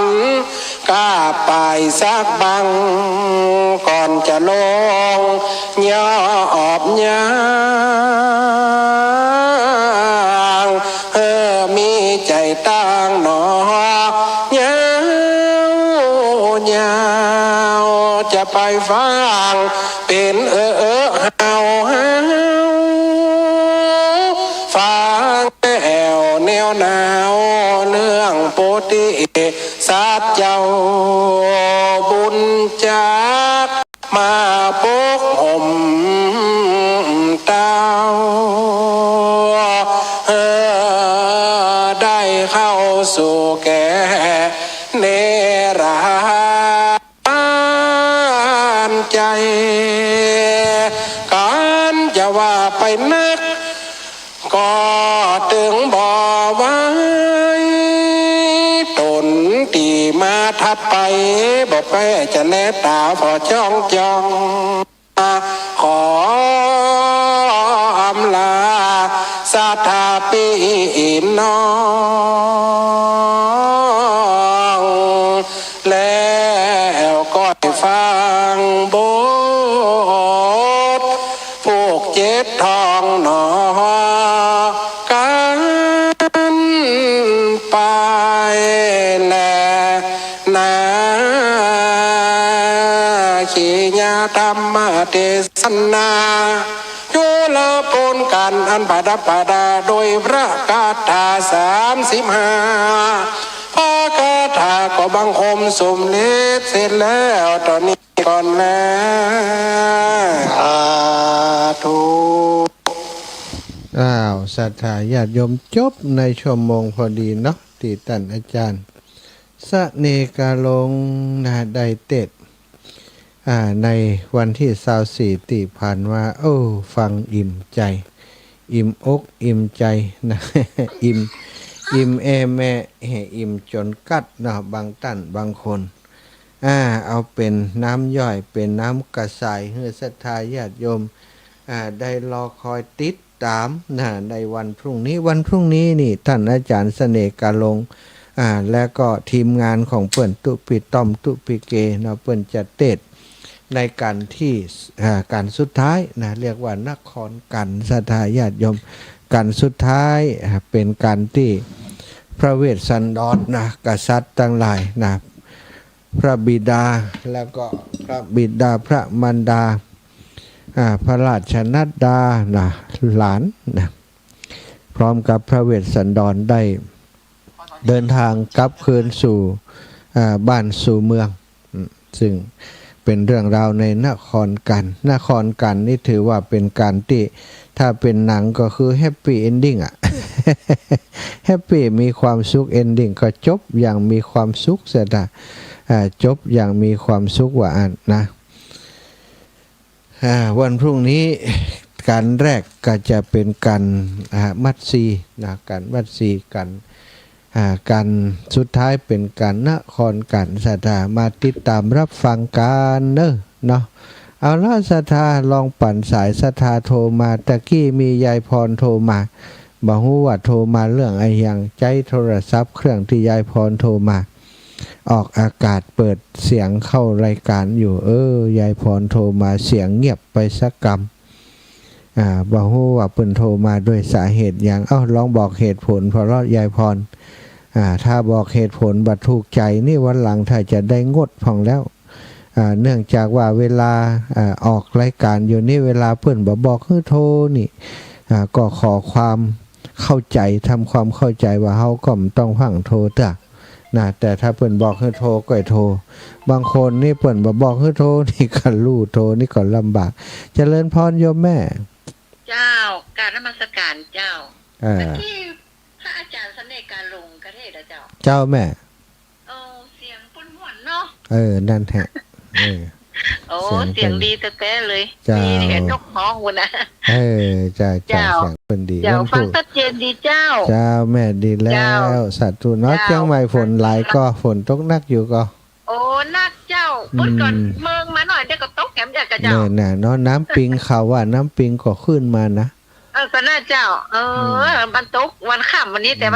กล้าไปสักบังก่อนจะลงยอบยางมีใจตั้งหนอยาวจะไปฟังเป็นเฮาฟังแอวแนวหนาวเรื่องโปติสัตเจ้าบุญจากมาปกห่มเต้าได้เข้าสู่แก่เนราใจการจะว่าไปนักก็ถึงบ่ไว้ตนตีมาทัดไปบอกไปจะแลตาพอจ้องขออำลาสัทธาปีน้องแล้วก็ฟังบทผูกเจ็ดทองหนอกันไปแลนาขีญาธรรมเทศนายุลปนกันอันปาดปาดาโดยพระคาถา35พระคาถาก็บังคมสมเด็จเสร็จแล้วตอนนี้ก่อนแล้วสาธุ ศรัทธาญาติโยมจบในชั่วโมงพอดีเนาะที่ท่านอาจารย์สเนกาลงได้เต็ดในวันที่24ที่ผ่านมาฟังอิ่มใจอิ่มอกอิ่มใจนะอิ่มแม่อิ่มจนกัดเนาะบางท่านบางคนเอาเป็นน้ำย่อยเป็นน้ำกระสายให้ศรัทธาญาติโยมได้รอคอยติดตามในวันพรุ่งนี้นี่ท่านอาจารย์เสน่ห์กาลงและก็ทีมงานของเปิ้นตุปิต้อมตุปิเกเนาะเปิ้นจะเตดในการที่การสุดท้ายนะเรียกว่านครกันศรัทธาญาติโยมการสุดท้ายเป็นการที่พระเวสสันดรนะกษัตริย์ทั้งหลายนะ พระบิดาแล้วก็พระบิดาพระมารดาพระราชนัดดานะหลานนะพร้อมกับพระเวสสันดรได้เดินทางกลับคืนสู่บ้านสู่เมืองซึ่งเป็นเรื่องราวในนครกันนี่ถือว่าเป็นการที่ถ้าเป็นหนังก็คือแฮปปี้เอนดิ้งอ่ะ แฮปปี้มีความสุขเอนดิ้งก็จบอย่างมีความสุขเสียนะจบอย่างมีความสุขว่านะวันพรุ่งนี้การแรกก็จะเป็นการมัดซีนะการมัดซีกันการสุดท้ายเป็นการนครกันศรัทธามาติดตามรับฟังกันเนาะเอาล่ะศรัทธาลองปั่นสายศรัทธาโทรมาตะกี้มียายพรโทรมาบอกว่าโทรมาเรื่องไอ้ยังใจโทรศัพท์เครื่องที่ยายพรโทรมาออกอากาศเปิดเสียงเข้ารายการอยู่ยายพรโทรมาเสียงเงียบไปสักกำบอกว่าเปิ้นโทรมาด้วยสาเหตุอย่างลองบอกเหตุผลเพราะยายพรถ้าบอกเหตุผลบัดถูกใจนี่วันหลังถ้าจะได้งดพองแล้วเนื่องจากว่าเวลาออกรายการอยู่นี่เวลาเปิ้นบอกให้โทรนี่ก็ขอความเข้าใจทำความเข้าใจว่าเฮาก็ต้องฟังโทรเถอะนะแต่ถ้าเปิ้นบอกให้โทรก็ให้โทรบางคนนี่เปิ้นบอกให้โทรนี่ก็รู้โทรนี่ก็ลำบากเจริญพรโยมแม่เจ้าการนมัสการเจ้าที่พระอาจารย์เสน่ห์การลงกระเทศเจ้าเจ้าแม่เสียงปุ่นหวนเนาะนั่นแหละเสียงดีแต่เลยมีเห็นนกฮ้องวันนะจ้าเสียงเป็นดีเจ้าฟังชัดเจนดีเจ้าแม่ดีแล้วสัตว์ตัวน้อยเชียงใหม่ฝนหลายก็ฝนตกนักอยู่ก็นักเจ้าพูดก่อนเมืองมาหน่อยเดี๋ยวก็ตกแหมอยากจะเจ้าเนี่ยเนาะน้ำปิงเขาว่าน้ำปิงก็ขึ้นมานะก็น่าเจ้ามันตกวันค่ำวันนี้แต่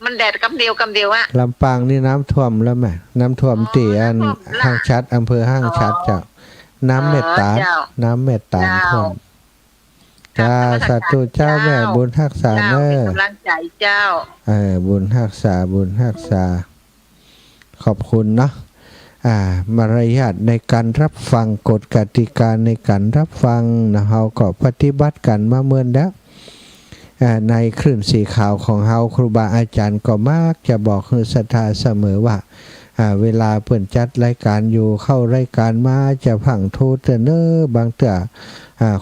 มันแดดกำเดียวอะลำปางนี่น้ำท่วมแล้วแม่น้ำท่วมตีอันห้างชัดอำเภอห้างชัดเจ้าน้ำเมตตาท่วมจ้าสาธุเจ้าแม่บุญรักษาเนอะกำลังใจเจ้าบุญรักษาขอบคุณเนาะมารยาทในการรับฟังกฎกติกาในการรับฟังนะเฮาก็ปฏิบัติกันมาเมื่อแล้วในคลื่นสีขาวของเฮาครูบาอาจารย์ก็มักจะบอกให้ศรัทธาเสมอว่าเวลาเพิ่นจัดรายการอยู่เข้ารายการมาจะพังโทษเนอบางเตื้อ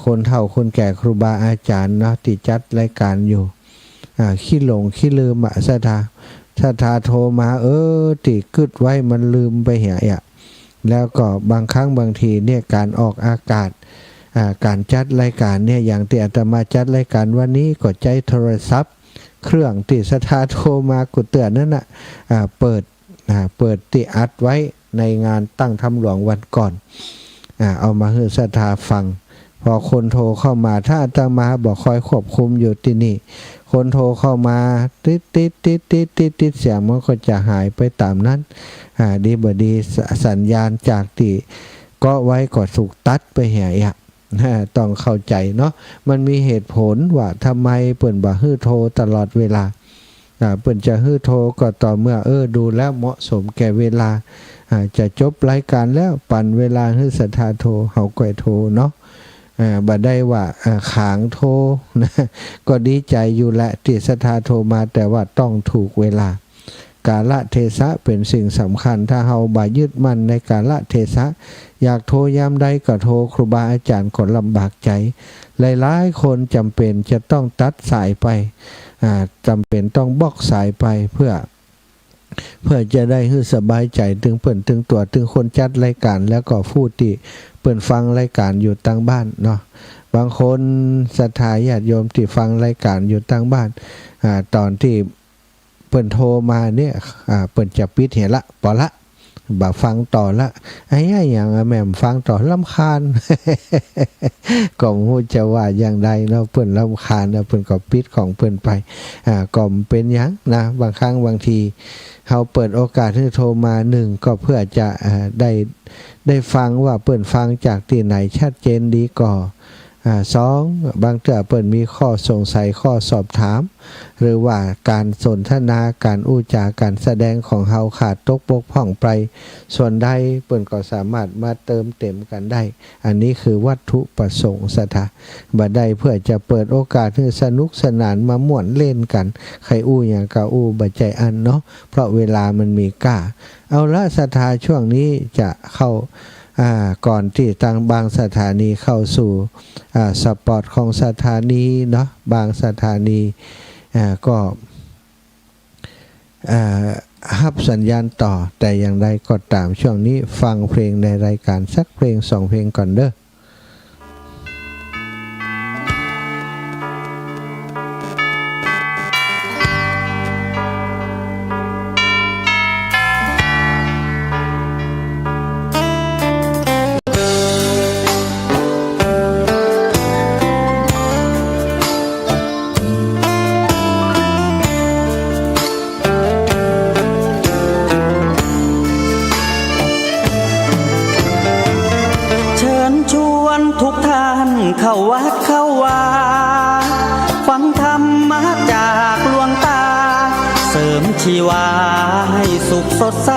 คนเฒ่าคนแก่ครูบาอาจารย์เนาะที่จัดรายการอยู่ขี้หลงขี้ลืมศรัทธาโทรมาติกึดไว้มันลืมไปเหี่ยแล้วก็บางครั้งบางทีเนี่ยการออกอากาศการจัดรายการเนี่ยอย่างที่อาตมาจัดรายการวันนี้ก็ใจโทรศัพท์เครื่องที่ศรัทธาโทรมากุเตือนนั่นน่ะเปิดติอัดไว้ในงานตั้งธรรมหลวงวันก่อนเอามาให้ศรัทธาฟังพอคนโทรเข้ามาถ้าอาตมาบอกคอยควบคุมอยู่ที่นี่คนโทรเข้ามาติดเสียงมันก็จะหายไปตามนั้นดีบดีสัญญาณจากที่ก็ไว้ก็ถูกตัดไปเหี่ยต้องเข้าใจเนาะมันมีเหตุผลว่าทำไมเปิ่นบ่ฮื้อโทรตลอดเวลาเปิ่นจะฮื้อโทรก็ต่อเมื่อดูแล้วเหมาะสมแก่เวลาจะจบรายการแล้วปั่นเวลาฮื้อศรัทธาโทรเฮาก็โทรเนาะบ่ได้ว่าขางโทรนะก็ดีใจอยู่แหละที่ศรัทธาโทรมาแต่ว่าต้องถูกเวลากาลเทศะเป็นสิ่งสำคัญถ้าเฮาบ่ยึดมั่นในกาลเทศะอยากโทรยามใดก็โทรครูบาอาจารย์ก็ลำบากใจหลายๆคนจำเป็นจะต้องตัดสายไปจำเป็นต้องบล็อกสายไปเพื่อจะได้ให้สบายใจถึงเปิ้นถึงตัวถึงคนจัดรายการแล้วก็ผู้ที่เปิ้นฟังรายการอยู่ต่างบ้านเนาะบางคนศรัทธาญาติโยมที่ฟังรายการอยู่ต่างบ้านตอนที่เปิ้นโทรมาเนี่ยเปิ้นจะปิดเห็นละพอละบ่ฟังต่อละไอ้อย่างแม่มฟังต่อรำคาญ ก็บ่รู้จะว่าอย่างใดเนาะเปิ้นรำคาญเปิ้นก็ปิดของเปิ้นไปก็เป็นหยังนะบางครั้งบางทีเฮาเปิดโอกาสให้โทรมา1ก็เพื่อจะได้ฟังว่าเปิ้นฟังจากที่ไหนชัดเจนดีก่อ สองบางเทื่อเปิดมีข้อสงสัยข้อสอบถามหรือว่าการสนทนาการอู้จาการแสดงของเฮาขาดตกบกพร่องไปส่วนใดเปิ่นก็สามารถมาเติมเต็มกันได้อันนี้คือวัตถุประสงค์สถาบัดใดเพื่อจะเปิดโอกาสให้สนุกสนานมาม่วนเล่นกันใครอู้อย่างก็อู้บัดใจอันเนาะเพราะเวลามันมีก้าเอาละสถาช่วงนี้จะเข้าก่อนที่ทางบางสถานีเข้าสู่สปอร์ตของสถานีเนาะบางสถานีก็รับสัญญาณต่อแต่อย่างไรก็ตามช่วงนี้ฟังเพลงในรายการสักเพลง2เพลงก่อนเด้อทุกท่านเข้าวัดเข้าวาฟังธรรมะจากหลวงตาเสริมชีวาให้สุขสดใส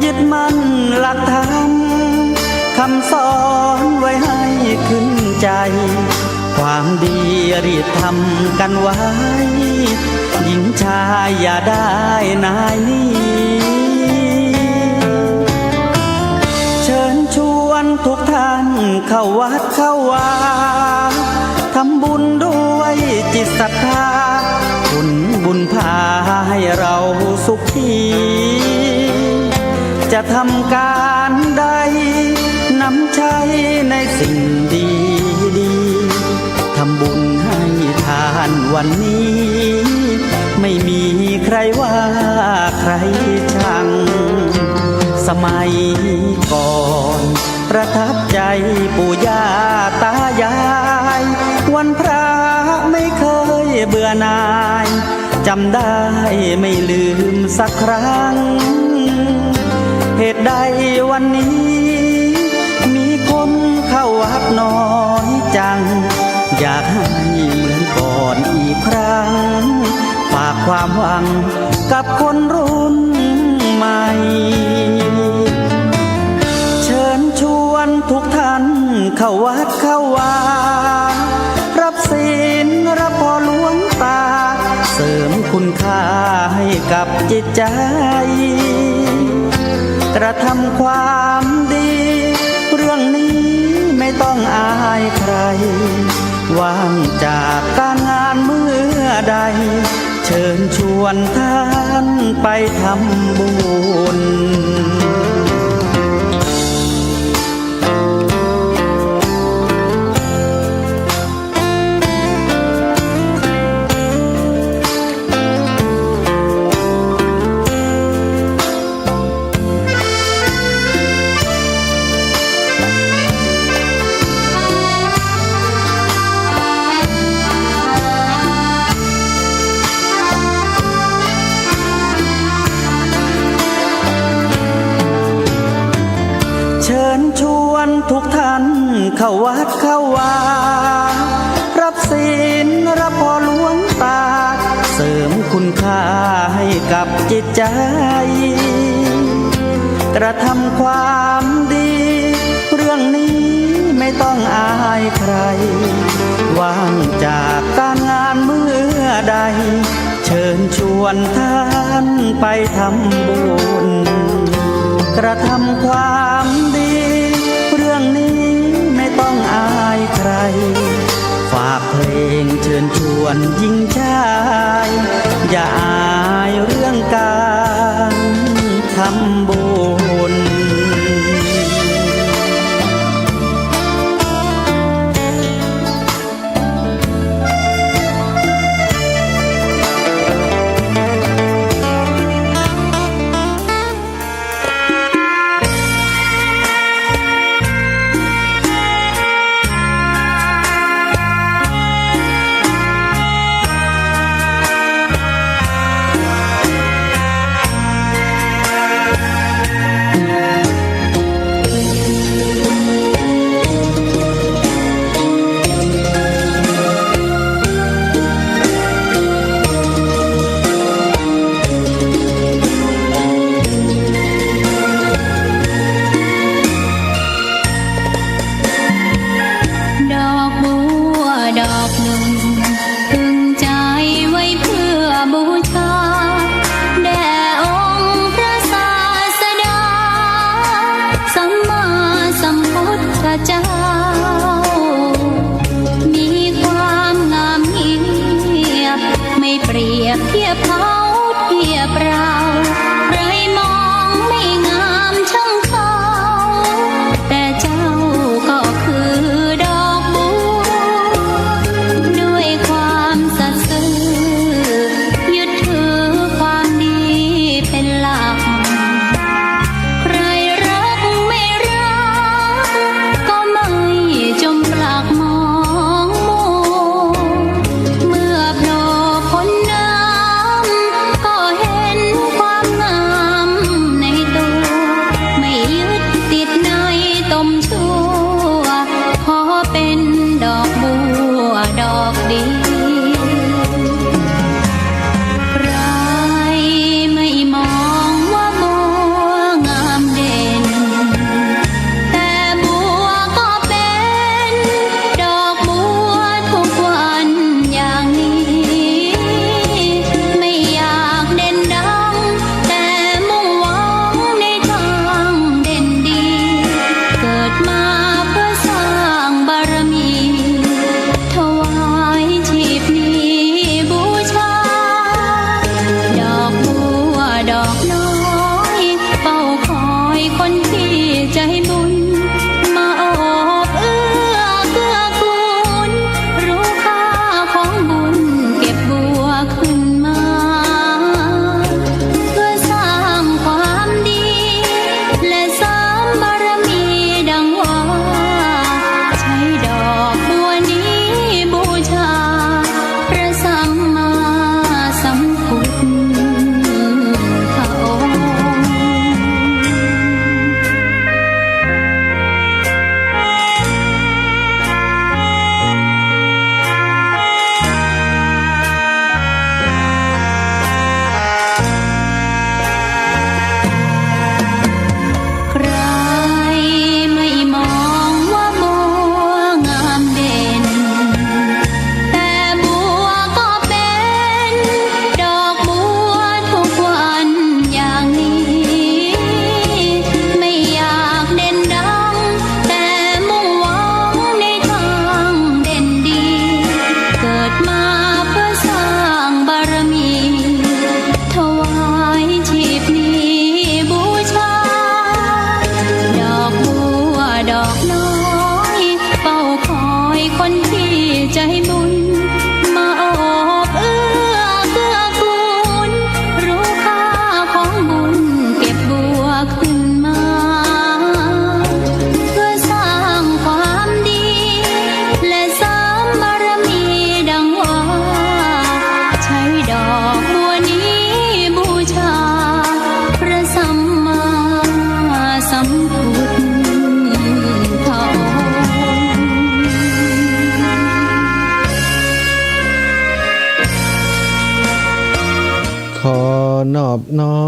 ยึดมั่นหลักธรรมคำสอนไว้ให้ขึ้นใจความดีรีบทำกันไว้หญิงชายอย่าได้นายนี้ทุกท่านเข้าวัดเข้าวาทำบุญด้วยจิตศรัทธาบุญพาให้เราสุขีจะทำการใดนำใช้ในสิ่งดีทำบุญให้ทานวันนี้ไม่มีใครว่าใครชังสมัยก่อนประทับใจปู่ย่าตายายวันพระไม่เคยเบื่อหน่ายจำได้ไม่ลืมสักครั้งเหตุใดวันนี้มีคนเข้าวัดน้อยจังอยากให้เหมือนก่อนอีกครั้งฝากความหวังกับคนรุ่นใหม่ทุกท่านเข้าวัดเข้าวารับศีลรับพรหลวงตาเสริมคุณค่าให้กับจิตใจกระทำความดีเรื่องนี้ไม่ต้องอายใครว่างจากการงานเมื่อใดเชิญชวนท่านไปทำบุญทุกท่านเข้าวัดเข้าวารับศีลรับพรหลวงตาเสริมคุณค่าให้กับจิตใจกระทำความดีเรื่องนี้ไม่ต้องอายใครว่างจากการงานเมื่อใดเชิญชวนท่านไปทำบุญกระทำความดีเรื่องนี้ไม่ต้องอายใครฝากเพลงเชิญชวนหญิงชายอย่าอายเรื่องการทำบุญ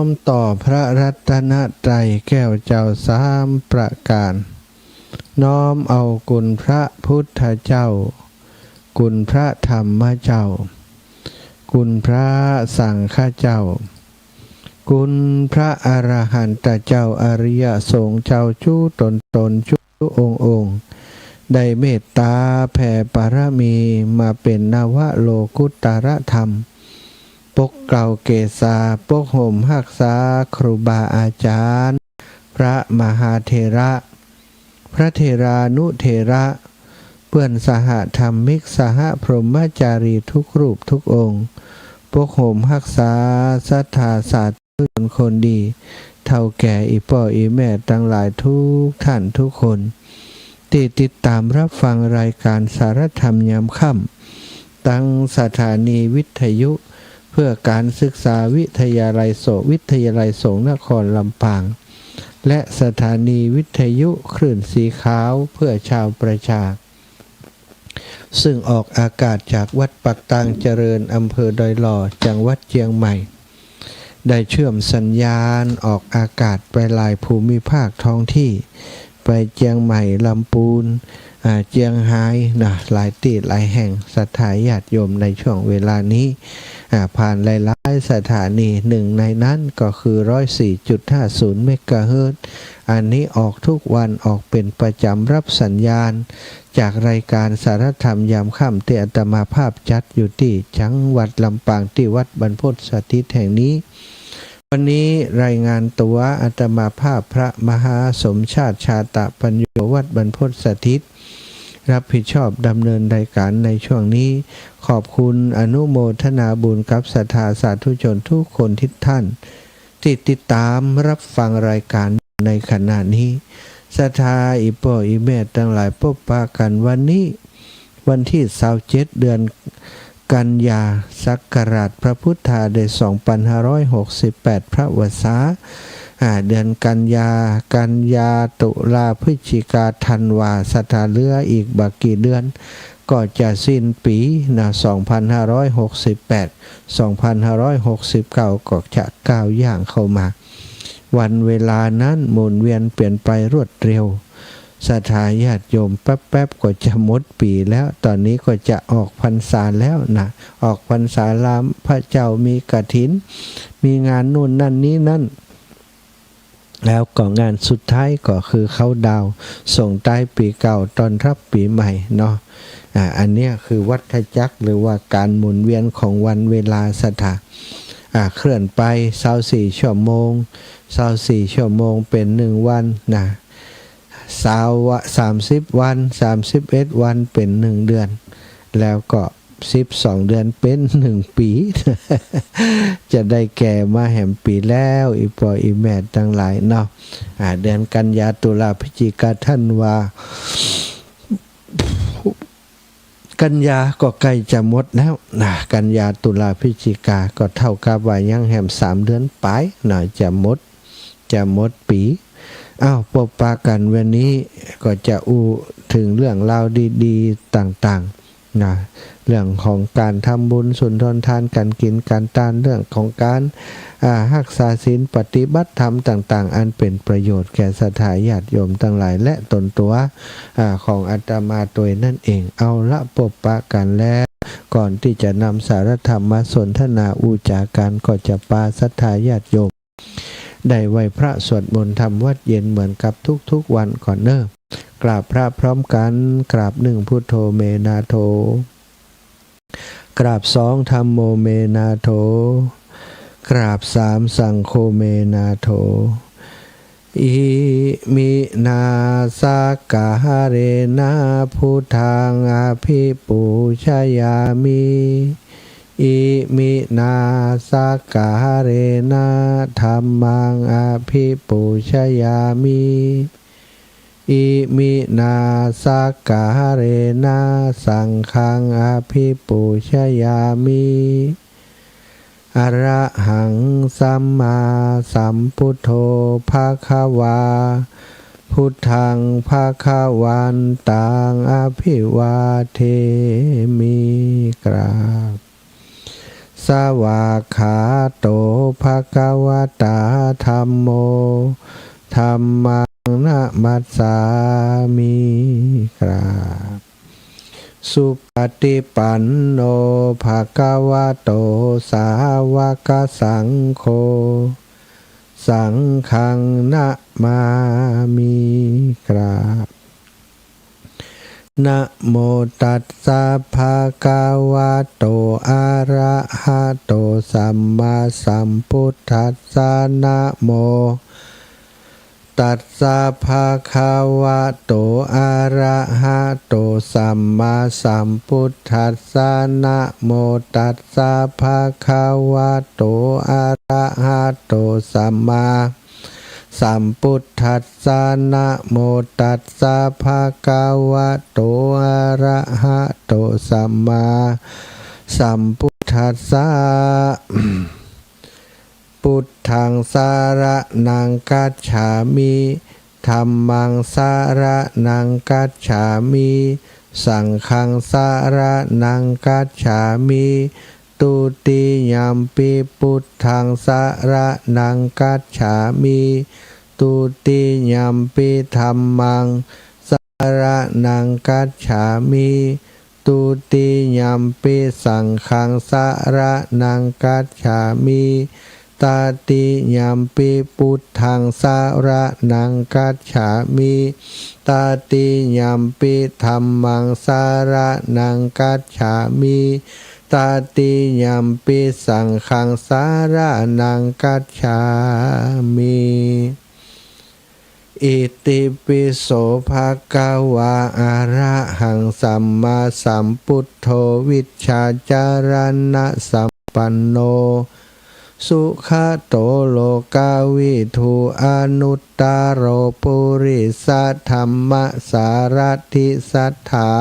มต่อพระรัตนตรัยแก้วเจ้าสามประการน้อมเอาคุณพระพุทธเจ้าคุณพระธรรมเจ้าคุณพระสังฆเจ้าคุณพระอรหันตเจ้าอริยสงฆ์เจ้าจู้ตนจู้องค์ได้เมตตาแผ่ปารมีมาเป็นนวโลกุตตรธรรมปกเกล่าเกศาปกห่มหักษาครูบาอาจารย์พระมหาเถระพระเถรานุเถระเพื่อนสหธรรมิกสหพรหมจารีทุกรูปทุกองค์ปกห่มหักษาศรัทธาศาสตร์ชนคนดีเท่าแก่อีพ่ออีแม่ทั้งหลายทุกท่านทุกคนที่ติดตามรับฟังรายการสารธรรมยามค่ำตั้งสถานีวิทยุเพื่อการศึกษาวิทยาลัยสงฆ์นครลำปางและสถานีวิทยุคลื่นสีขาวเพื่อชาวประชาซึ่งออกอากาศจากวัดปักตางเจริญอำเภอดอยหล่อจังหวัดเชียงใหม่ได้เชื่อมสัญญาณออกอากาศไปหลายภูมิภาคท้องที่ไปเชียงใหม่ลำพูนเชียงรายหลายที่หลายแห่งศรัทธาญาติโยมในช่วงเวลานี้ผ่านหลายๆสถานีหนึ่งในนั้นก็คือ 104.50 เมกะเฮิรตซ์อันนี้ออกทุกวันออกเป็นประจำรับสัญญาณจากรายการสารธรรมยามค่ำที่อาตมาภาพจัดอยู่ที่จังหวัดลำปางที่วัดบรรพตสถิตแห่งนี้วันนี้รายงานตัวอาตมาภาพพระมหาสมชาติชาตปัญโยวัดบรรพตสถิตรับผิดชอบดำเนินรายการในช่วงนี้ขอบคุณอนุโมทนาบุญกับศรัทธาสาธุชนทุกคนที่ท่านที่ติดตามรับฟังรายการในขณะนี้ศรัทธาอีพ่ออีแม่ทั้งหลายพบปะกันวันนี้วันที่27เดือนกันยาศักราชพระพุทธาได้2568พระวษาเดือนกันยาตุลาพฤศจิกาธันวาศรัทธาเหลืออีกบักกี่เดือนก็จะสิ้นปี2568 2569ก็จะก้าวย่างเข้ามาวันเวลานั้นหมุนเวียนเปลี่ยนไปรวดเร็วศรัทธาญาติโยมแป๊บๆก็จะหมดปีแล้วตอนนี้ก็จะออกพรรษาแล้วออกพรรษาลามพระเจ้ามีกฐินมีงานนู่นนั่นนี้นั่นแล้วก็งานสุดท้ายก็คือเขาดาวส่งท้ายปีเก่าตอนรับปีใหม่เนาะอันนี้คือวัฏจักรหรือว่าการหมุนเวียนของวันเวลาศรัทธาเคลื่อนไป24 ชั่วโมง24 ชั่วโมงเป็น1วัน30 วัน31 วันเป็น1เดือนแล้วก็12 เดือนเป็น1ปี จะได้แก่มาแห่มปีแล้วอีพ่ออีแม่ทั้งหลายเนาะเดือนกันยาตุลาพฤศจิกาธันวากันยาก็ใกล้จะหมดแล้วกันยาตุลาพฤศจิกาก็เท่ากับว่ายังแห่ม3 เดือนไปจะหมดปีพบปะกันวันนี้ก็จะถึงเรื่องราวดีๆต่างๆเรื่องของการทำบุญสุนทรทานการกินการทานเรื่องของการรักษาศีลปฏิบัติธรรมต่างๆอันเป็นประโยชน์แก่ศรัทธาญาติโยมทั้งหลายและตนตัวของอาตมาตัวนั่นเองเอาละพบปะกันแล้วก่อนที่จะนำสารธรรมมาสนทนาอุจากันก็จะปาศรัทธาญาติโยมได้ไหว้พระสวดมนต์ทำวัดเย็นเหมือนกับทุกๆวันก่อนกราบพระพร้อมกันกราบ1พุทโธเมนาโธกราบ2ธัมโมเมนาโธกราบ3สังโฆเมนาโธอิมินาสกาเรนะพุทธังอภิปูชยามิอิมินาสกาเรนะธัมมังอภิปูชยามิอิมินาสกาเรนะสังฆังอภิปูชยามิอะระหังสัมมาสัมพุทโธภควาพุทธังภควันตังอภิวาเทมิกราบส สวากขาโตภะคะวะตาธัมโมธัมมังนะมัสสามิกราบสุปฏิปันโนภะคะวะโตสาวกสังโฆสังฆังนะมามิกราบนะโมตัสสะภะคะวะโตอะระหะโตสัมมาสัมพุทธัสสะนะโมตัสสะภะคะวะโตอะระหะโตสัมมาสัมพุทธัสสะนะโมตัสสะภะคะวะโตอะระหะโตสัมมาสัมพุทธัสสะนะโมตัสสะภะคะวะโตอะระหะโตสัมมาสัมพุทธัสสะ พุทธังสารนังกัจฉามิธัมมังสารนังกัจฉามิสังฆังสารนังกัจฉามิตุติยัมปิพุทธังสารนังกัจฉามิตุติยัมปิธัมมังสารนังกัจฉามิตุติยัมปิสังฆังสารนังกัจฉามิตาติยัมปิพุทธังสารนังกัจฉามิตาติยัมปิธัมมังสารนังกัจฉามิตาติยัมปิสังฆังสารนังกัจฉามิอิติปิโสภะคะวะอะระหังสัมมาสัมพุทโธวิชชาจารณะสัมปันโนสุขโตโลกาวิทูอนุตตโรปุริสัทธัมมสารถิสัทธา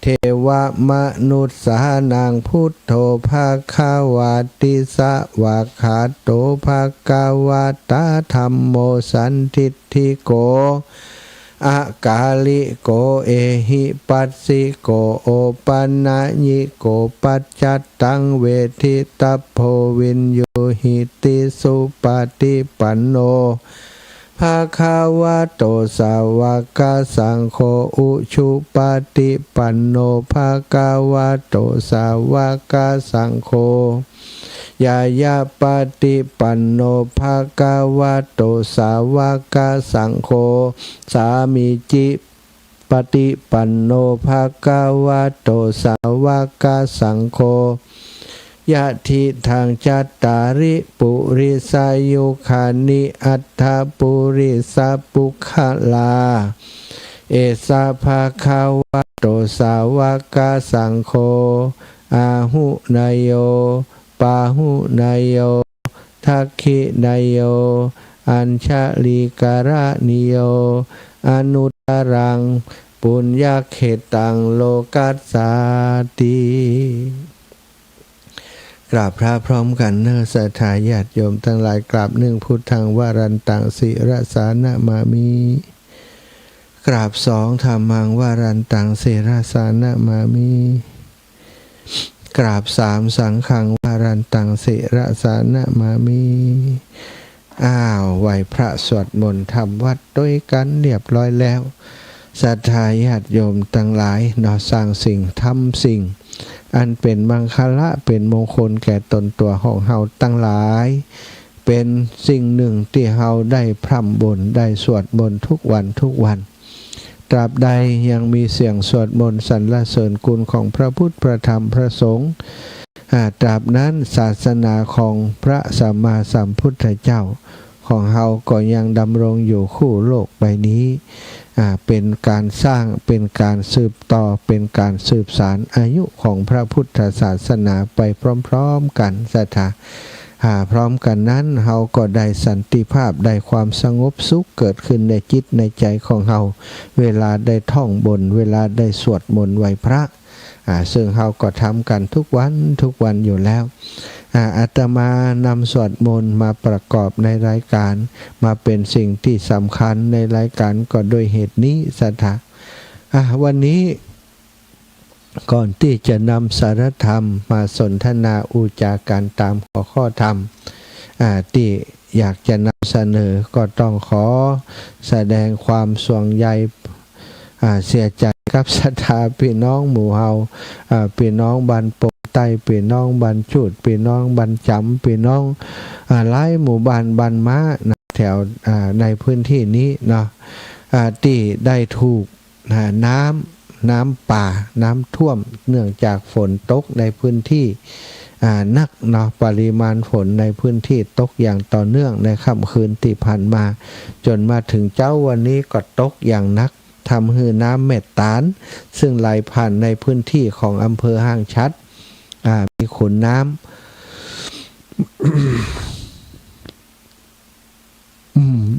เทวมนุษสานังพุทโธภะคะวะติสวากขาโตภะคะวะตาธัมโมสันทิฏฐิโกอากาลิโกเอหิปัสสิโกโอปันนะญิโกปัจจัตตังเวทิตาโพวินโยหิติสุปฏิปันโนภะคะวะโตสาวกสังโฆอุชุปฏิปันโนภะคะวะโตสาวกสังโฆยายาปฏิปันโนภะคะวะโตสาวกสังโฆสามิจิปฏิปันโนภะคะวะโตสาวกสังโฆยะทิทางจัตตาริปุริสายุขานิอัตถปุริสปุคลาเอสาภะคะวะโตสาวกสังโฆอาหุนายโยปาหุนายโยทักขินายโยอัญชลิกรณิโยอนุตตรังปุญญเขตังโลกัสสาติกราบพระพร้อมกันเนอศรัทธาญาติโยมทั้งหลายกราบหนึ่งพุทธังวารันตังสิรสานะมามิกราบสองธัมมังวารันตังสิรสานะมามิกราบสามสังฆังวารันตังสิรสานะมามิไหวพระสวดมนต์ทำวัดด้วยกันเรียบร้อยแล้วศรัทธาญาติโยมทั้งหลายเนาะสร้างสิ่งทำสิ่งอันเป็นมังคละเป็นมงคลแก่ตนตัวของเฮาตั้งหลายเป็นสิ่งหนึ่งที่เฮาได้พร่ำบ่นได้สวดมนต์ทุกวันตราบใดยังมีเสียงสวดมนต์สรรเสริญคุณของพระพุทธพระธรรมพระสงฆ์ตราบนั้นศาสนาของพระสัมมาสัมพุทธเจ้าของเฮาก็ยังดำรงอยู่คู่โลกใบนี้เป็นการสร้างเป็นการสืบต่อเป็นการสืบสานอายุของพระพุทธศาสนาไปพร้อมๆกันศรัทธาพร้อมกันนั้นเฮาก็ได้สันติภาพได้ความสงบสุขเกิดขึ้นในจิตในใจของเฮาเวลาได้ท่องบนเวลาได้สวดมนต์ไหว้พระซึ่งเฮาก็ทำกันทุกวันอยู่แล้วอาตมานำสวดมนต์มาประกอบในรายการมาเป็นสิ่งที่สำคัญในรายการก็โดยเหตุนี้ศรัทธาวันนี้ ก่อนที่จะนำสารธรรมมาสนทนาอุจากันตามหัวข้อธรรมที่อยากจะนำเสนอก็ต้องขอแสดงความห่วงใยเสียใจกับศรัทธาพี่น้องหมู่เฮาพี่น้องบ้านโป่งใต้พี่น้องบ้านจุดพี่น้องบ้านจำพี่น้องหลายหมู่บ้านบ้านม้าแถวในพื้นที่นี้เนาะที่ได้ถูกน้ำป่าน้ำท่วมเนื่องจากฝนตกในพื้นที่นักเนาะปริมาณฝนในพื้นที่ตกอย่างต่อเนื่องในค่ำคืนที่ผ่านมาจนมาถึงเจ้าวันนี้ก็ตกอย่างหนักทำให้น้ำเม็ดตาลซึ่งไหลผ่านในพื้นที่ของอำเภอห้างชัดมีขุนน้ำ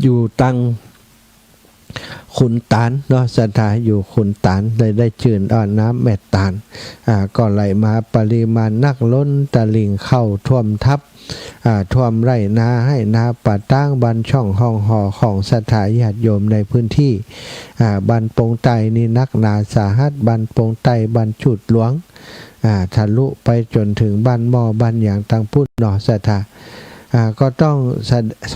อยู่ตังขุนตาลเนาะสถานอยู่ขุนตาลเลยได้จื่นน้ำแม่ตาลก็ไหลมาปริมาณนักล้นตะลิ่งเข้าท่วมทับท่วมไร่นาให้นาป่าตั้งบันช่องห้องหอของสถานญาติโยมในพื้นที่บันปงไตนี่นักหนาสาหัสบันปงไตบันจุดหลวงทะลุไปจนถึงบ้านหม้อบ้านอย่างตังพุทธหนอสถาก็ต้อง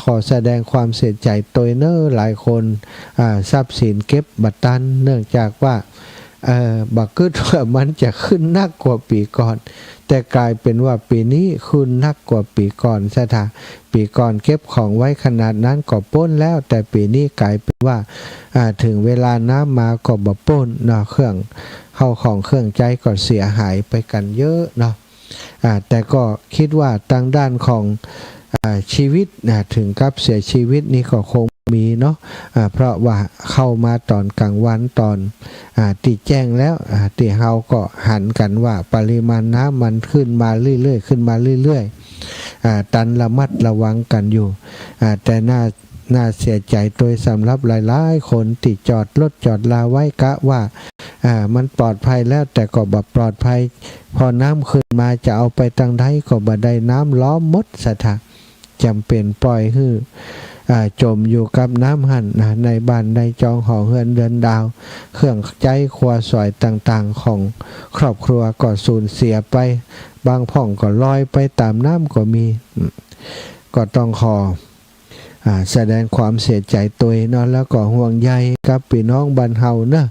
ขอแสดงความเสียใจตัวเนอร์หลายคนทรัพย์สินเก็บบัตรตันเนื่องจากว่าบักกึดว่ามันจะขึ้นนักกว่าปีก่อนแต่กลายเป็นว่าปีนี้ขึ้นนักกว่าปีก่อนสถาปีก่อนเก็บของไว้ขนาดนั้นก็ป้นแล้วแต่ปีนี้กลายเป็นว่าถึงเวลาน้ำมาก็บ่ป้นเนาะเครื่องเข้าของเครื่องใจก็เสียหายไปกันเยอะเนาะแต่ก็คิดว่าทางด้านของชีวิตถึงกับเสียชีวิตนี่ก็คงมีเนาะเพราะว่าเข้ามาตอนกลางวันตอนติดแจ้งแล้วที่เฮาก็หันกันว่าปริมาณน้ำมันขึ้นมาเรื่อยๆขึ้นมาเรื่อยๆตันระมัดระวังกันอยู่แต่น่าเสียใจโดยสำหรับหลายๆคนที่จอดรถจอดลาไว้กะว่ามันปลอดภัยแล้วแต่ก็บ่ปลอดภัยพอน้ำขึ้นมาจะเอาไปทางใดก็บ่ได้น้ำล้อมหมดสถานจำเป็นปล่อยให้จมอยู่กับน้ำหั่นในบ้านในจองหอเฮือนเดินดาวเครื่องใจครัวสอยต่างๆของครอบครัวก็สูญเสียไปบางพ่องก็ลอยไปตามน้ำก็มีก็ต้องขอแสดงความเสียใจตัวเนาะแล้วก็ห่วงใยกับพี่น้องบ้านเฮาเนาะ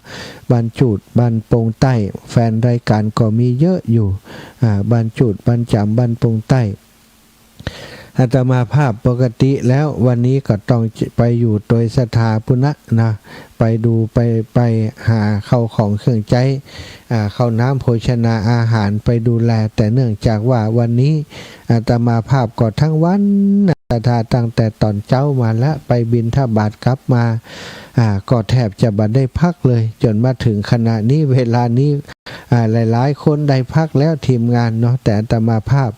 บ้านจุดบ้านโป่งใต้แฟนรายการก็มีเยอะอยู่บ้านจุดบ้านจำบ้านโป่งใต้อาตมาภาพปกติแล้ววันนี้ก็ต้องไปอยู่โดยสถาพุนะนะไปดูไปหาเข้าของเครื่องใจเข้าน้ำโภชนาอาหารไปดูแลแต่เนื่องจากว่าวันนี้อาตมาภาพก็ทั้งวันสถาตั้งแต่ตอนเช้ามาแล้วไปบิณฑบาตกลับมาก็แทบจะบ่ได้พักเลยจนมาถึงขณะนี้เวลานี้หลายๆคนได้พักแล้วทีมงานเนาะแต่อาตมาภาพ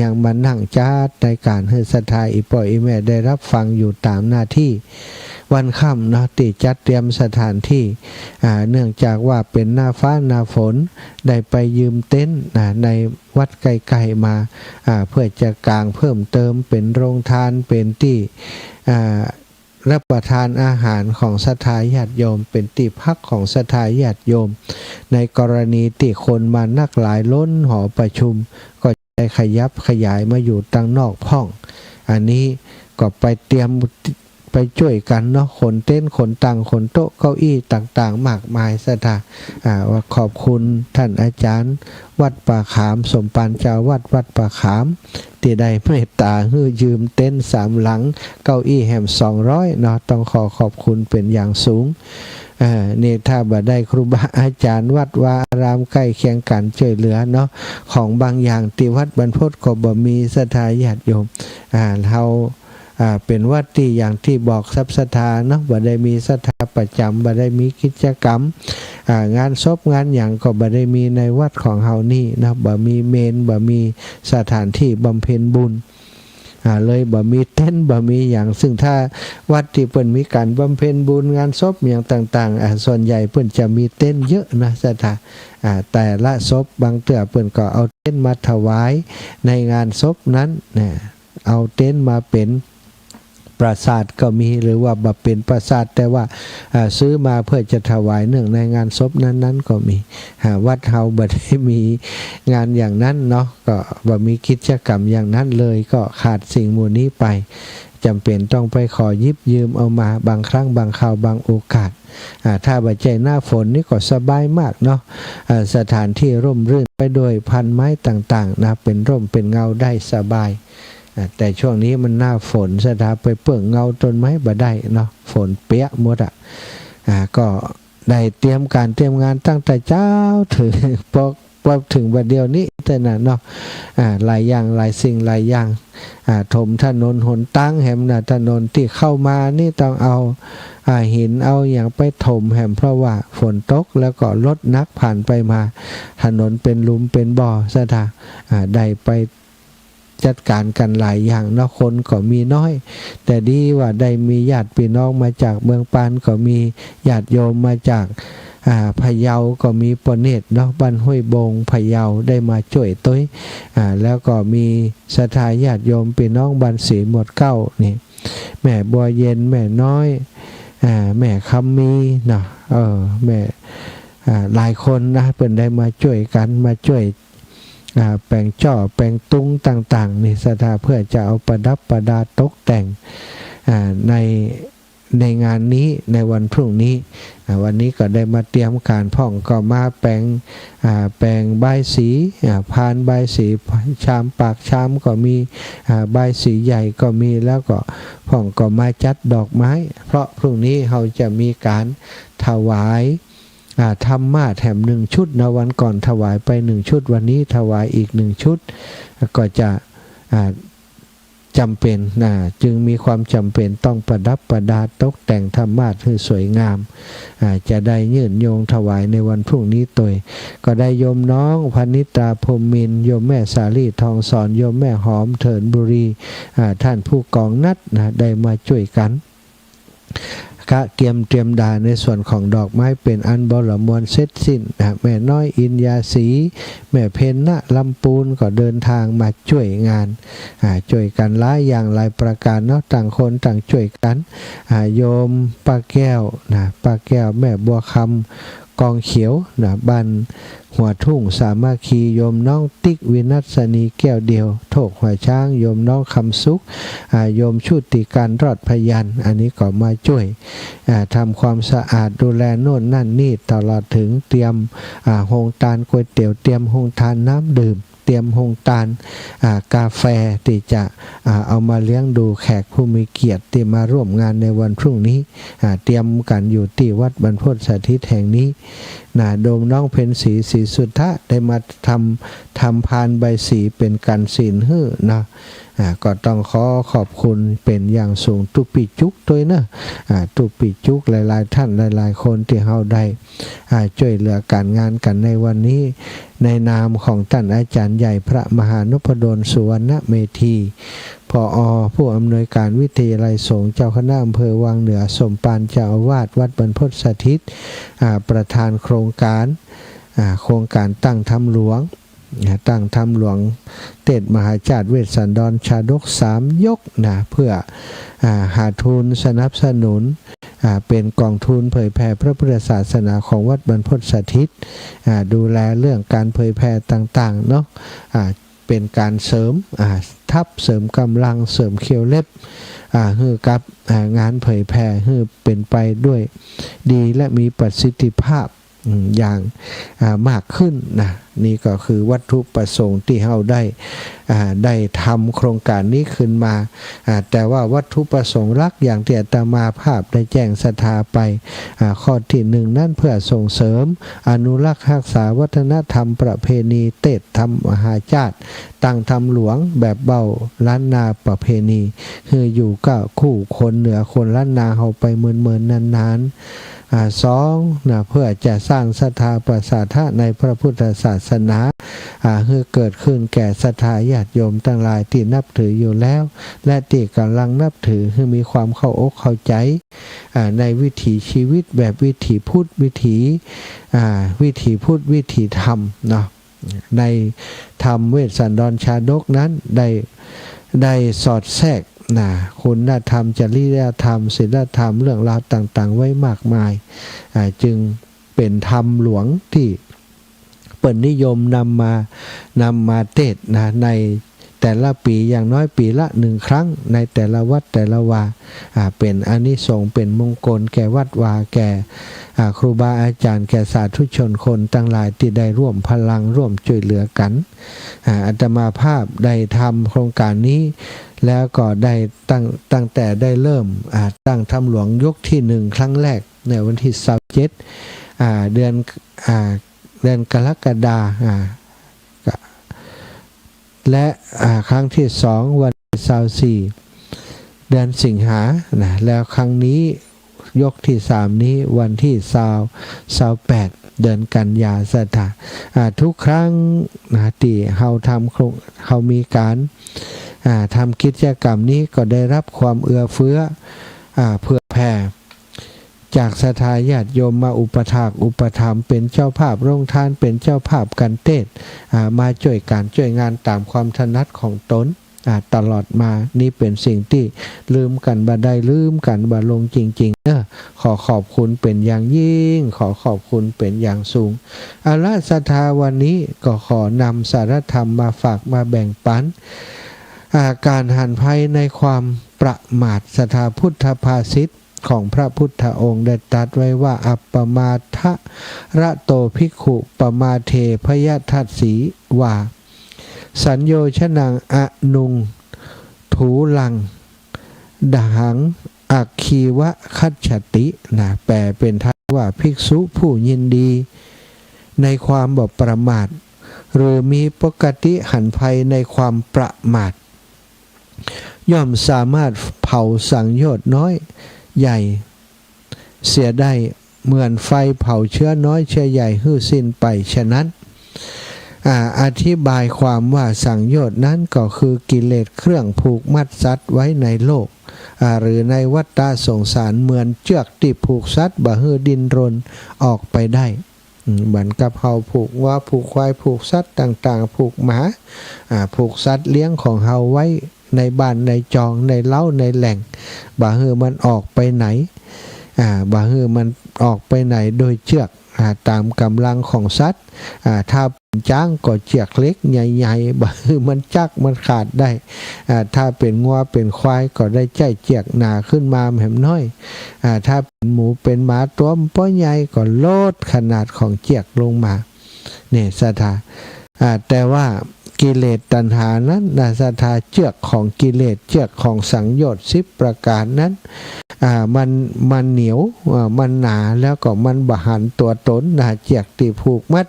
ยังมานั่งจัดในการให้ศรัทธาอีป่ออีแม่ได้รับฟังอยู่ตามหน้าที่วันค่ำเนาะติจัดเตรียมสถานที่เนื่องจากว่าเป็นหน้าฟ้าหน้าฝนได้ไปยืมเต็นท์ในวัดไกลๆมาเพื่อจะกางเพิ่มเติมเป็นโรงทานเป็นที่รับประทานอาหารของศรัทธาญาติโยมเป็นที่พักของศรัทธาญาติโยมในกรณีที่คนมานักหลายล้นหอประชุมก็ได้ขยับขยายมาอยู่ตั้งนอกห้องอันนี้ก็ไปเตรียมไปช่วยกันเนาะขนเต้นขนตังขนโต๊ะเก้าอี้ต่างๆมากมายศรัทธาว่าขอบคุณท่านอาจารย์วัดป่าขามสมปานเจ้าวัดป่าขามที่ได้เมตตาให้ยืมเต้น3หลังเก้าอี้แฮม200เนาะต้องขอบคุณเป็นอย่างสูงนี่ถ้าบ่ได้ครูบาอาจารย์วัดวาอารามใกล้เคียงกันช่วยเหลือเนาะของบางอย่างที่วัดบรรพตก็บ่มีศรัทธาญาติโยมเราเป็นวัดที่อย่างที่บอกทรัพย์ศรัทธาเนาะบ่ได้มีศรัทธาประจำบ่ได้มีกิจกรรมงานศพงานอย่างก็บ่ได้มีในวัดของเฮานี่นะบ่มีเมนบ่มีสถานที่บำเพ็ญบุญเลยบ่มีเต้นบ่มีอย่างซึ่งถ้าวัดที่เพิ่นมีการบำเพ็ญบุญงานศพอย่างต่างๆส่วนใหญ่เพิ่นจะมีเต้นเยอะนะศรัทธาแต่ละศพบางเตื้อเพิ่นก็เอาเต้นมาถวายในงานศพนั้นนะเอาเต้นมาเป็น ปราสาทก็มีหรือว่าแบบเป็นปราสาทแต่ว่าซื้อมาเพื่อจะถวายเนื่องในงานศพนั้นๆก็มีวัดเฮาบ่ได้มีงานอย่างนั้นเนาะก็บ่มีกิจกรรมอย่างนั้นเลยก็ขาดสิ่งหมู่นี้ไปจำเป็นต้องไปขอยิบยืมเอามาบางครั้งบางคราวบางโอกาสถ้าบัดใจหน้าฝนนี่ก็สบายมากเนาะสถานที่ร่มรื่นไปด้วยพันไม้ต่างๆนะเป็นร่มเป็นเงาได้สบายแต่ช่วงนี้มันหน้าฝนสถานไปเปื้องเงาต้นไม้บ่ได้เนาะฝนเปียกหมดก็ได้เตรียมการเตรียมงานตั้งแต่เช้าถึงพอถึงวันเดียวนี้แต่น่ะเนาะหลายอย่างหลายสิ่งหลายอย่างถมถนนหนตั้งแหมน่ะถนนที่เข้ามานี่ต้องเอาหินเอาอย่างไปถมแหมเพราะว่าฝนตกแล้วก็รถนักผ่านไปมาถนนเป็นหลุมเป็นบ่อซะท่าได้ไปจัดการกันหลายอย่างเนาะคนก็มีน้อยแต่ดีว่าได้มีญาติพี่น้องมาจากเมืองปานก็มีญาติโยมมาจากพะเยาก็มีปเนตรเนาะบ้านห้วยบงพะเยาได้มาช่วยต้วยแล้วก็มีศรัทธาญาติโยมพี่น้องบ้านศรีหมดเก้านี่แม่บัวเย็นแม่น้อยแม่คำมีเนาะแม่หลายคนนะเพิ่นได้มาช่วยกันมาช่วยแปลงจ่อแปลงตุ้งต่างๆนี่ศรัทธาเพื่อจะเอาประดับประดาตกแต่งในงานนี้ในวันพรุ่งนี้วันนี้ก็ได้มาเตรียมการพ่องก็มาแปลงใบสีพานใบสีชามปากชามก็มีใบสีใหญ่ก็มีแล้วก็พ่องก็มาจัดดอกไม้เพราะพรุ่งนี้เราจะมีการถวายธรรมะแถม1 ชุดนะวันก่อนถวายไป1 ชุดวันนี้ถวายอีก1 ชุดก็จะจำเป็นจึงมีความจำเป็นต้องประดับประดาตกแต่งธรรมะให้สวยงามจะได้ยืนโยงถวายในวันพรุ่งนี้ตัวก็ได้โยมน้องพนิตาพรหมินทร์โยมแม่สาลีทองสอนโยมแม่หอมเถินบุรีท่านผู้กองนัดได้มาช่วยกันกะเตรียมดาในส่วนของดอกไม้เป็นอันบรมวลเสร็จสิ้นแม่น้อยอินยาศรีแม่เพนณลำปูนก็เดินทางมาช่วยงานช่วยกันหลายอย่างหลายประการเนาะต่างคนต่างช่วยกันโยมป้าแก้วป้าแก้วแม่บัวคำกองเขียวบ้านหัวทุ่งสามัคคีโยมน้องติ๊กวินัสนีแก้วเดียวโถกหัวช้างโยมน้องคำสุขโยมชุติการรอดพยัญอันนี้ก็มาช่วยทำความสะอาดดูแลโน่นนั่นนี่ตลอดถึงเตรียมโฮงทานก๋วยเตี๋ยวเตรียมโฮงทานน้ำดื่มเตรียมโฮงทานกาแฟที่จะเอามาเลี้ยงดูแขกผู้มีเกียรติที่มาร่วมงานในวันพรุ่งนี้เตรียมกันอยู่ที่วัดบรรพตสถิตแห่งนี้โดมน้องเพ็ญศรีศรีสุทธะได้มาทำพานใบสีเป็นกันศีลหื้อนะก็ต้องขอบคุณเป็นอย่างสูงตุปิจุกด้วยนะตุปิจุกหลายๆท่านหลายๆคนที่เฮาได้ช่วยเหลือการงานกันในวันนี้ในนามของท่านอาจารย์ใหญ่พระมหานพดลสุวรรณเมธีผอ.ผู้อำนวยการวิทยาลัยสงฆ์เจ้าคณะอำเภอวังเหนือสมปานเจ้าอาวาสวัดบรรพตสถิตประธานโครงการตั้งธรรมหลวงเตดมหาจารย์เวสสันดรชาดก3 ยกเพื่อหาทุนสนับสนุนเป็นกองทุนเผยแผ่พระพุทธศาสนาของวัดบรรพตสถิตดูแลเรื่องการเผยแผ่ต่างๆเนาะเป็นการเสริมทัพเสริมกำลังเสริมเขียวเล็บฮือกับงานเผยแผ่ฮือเป็นไปด้วยดีและมีประสิทธิภาพอย่างมากขึ้นนี่ก็คือวัตถุประสงค์ที่เราได้ทำโครงการนี้ขึ้นมาแต่ว่าวัตถุประสงค์หลักอย่างที่อาตมาภาพได้แจ้งศรัทธาไปข้อที่1นั่นเพื่อส่งเสริมอนุรักษ์รักษาวัฒนธรรมประเพณีเตดธรรมมหาชาติตั้งธรรมหลวงแบบเบาล้านนาประเพณีคืออยู่ก็คู่คนเหนือคนล้านนาเฮาไปเมินนานๆ2เพื่อจะสร้างศรัทธาประสาทะในพระพุทธศาสนาให้เกิดขึ้นแก่ศรัทธาญาติโยมทั้งหลายที่นับถืออยู่แล้วและที่กำลังนับถือให้มีความเข้าอกเข้าใจในวิถีชีวิตแบบวิถีพุทธวิถีพุทธวิถีธรรมเนาะในธรรมเวสสันดรชาดกนั้นได้สอดแทรก คุณธรรมจริยธรรมศีลธรรมเรื่องราวต่างๆไว้มากมายจึงเป็นธรรมหลวงที่เปิดนิยมนำมาเทศน์ในแต่ละปีอย่างน้อยปีละ1 ครั้งในแต่ละวัดแต่ละวาเป็นอานิสงส์เป็นมงคลแก่วัดวาแก่ครูบาอาจารย์แก่สาธุชนคนทั้งหลายที่ได้ร่วมพลังร่วมช่วยเหลือกันอาตมาภาพได้ทำโครงการนี้แล้วก็ได้ตั้งแต่ได้เริ่มตั้งธรรมหลวงยกที่1ครั้งแรกในวันที่27เดือนกรกฎาคมและครั้งที่2วันที่24เดือนสิงหาแล้วครั้งนี้ยกที่3นี้วันที่28เดือนกันยาสถาทุกครั้งที่เขามีการทำกิจกรรมนี้ก็ได้รับความเอื้อเฟื้อเพื่อแผ่จากศรัทธาญาติโยมมาอุปถากอุปถัมภ์เป็นเจ้าภาพโรงทานเป็นเจ้าภาพกันเทศมาช่วยการช่วยงานตามความถนัดของตนตลอดมานี่เป็นสิ่งที่ลืมกันบ่ได้ลืมกันบ่ลงจริงๆขอขอบคุณเป็นอย่างยิ่งขอขอบคุณเป็นอย่างสูงอาราศรัทธาวันนี้ก็ขอนำสารธรรมมาฝากมาแบ่งปันการหันภัยในความประมาทศรัทธาพุทธภาษิตของพระพุทธองค์ได้ตรัสไว้ว่าอัปปมาทะระโตภิกขุปมาเทพยทัสสีว่าสัญโยชนังอนุงถูลังดหังอักขีวะคัจฉติแปลเป็นไทยว่าภิกษุผู้ยินดีในความบ่ประมาทหรือมีปกติหันภัยในความประมาทย่อมสามารถเผาสังโยชน์น้อยใหญ่เสียได้เหมือนไฟเผาเชื้อน้อยเชื้อใหญ่หื้อสิ้นไปฉะนั้นอธิบายความว่าสังโยชน์นั้นก็คือกิเลสเครื่องผูกมัดสัตว์ไว้ในโลกหรือในวัฏฏะสงสารเหมือนเชือกที่ผูกสัตว์บ่ฮื้อดิ้นรนออกไปได้เหมือนกับเฮาผูกวัวผูกควายผูกสัตว์ต่างๆผูกหมาผูกสัตว์เลี้ยงของเฮาไว้ในบ้านในจองในเล้าในแหล่งบ่ฮื้อมันออกไปไหนบ่ฮื้อมันออกไปไหนโดยเชือกตามกำลังของสัตว์ถ้าเป็นจ้างก็เชือกเล็กใหญ่ๆบ่ฮื้อมันจักมันขาดได้ถ้าเป็นงัวเป็นควายก็ได้ใจเชือกหนาขึ้นมาแหมน้อยถ้าเป็นหมูเป็นหมาตัวป้อใหญ่ก็ลดขนาดของเชือกลงมาเนี่ยศรัทธาแต่ว่ากิเลสตัณหานั้นศรัทธาเชือกของกิเลสเชือกของสังโยชน์10ประการนั้นมันเหนียวมันหนาแล้วก็มันบหันตัวตนเชือกที่ผูกมัด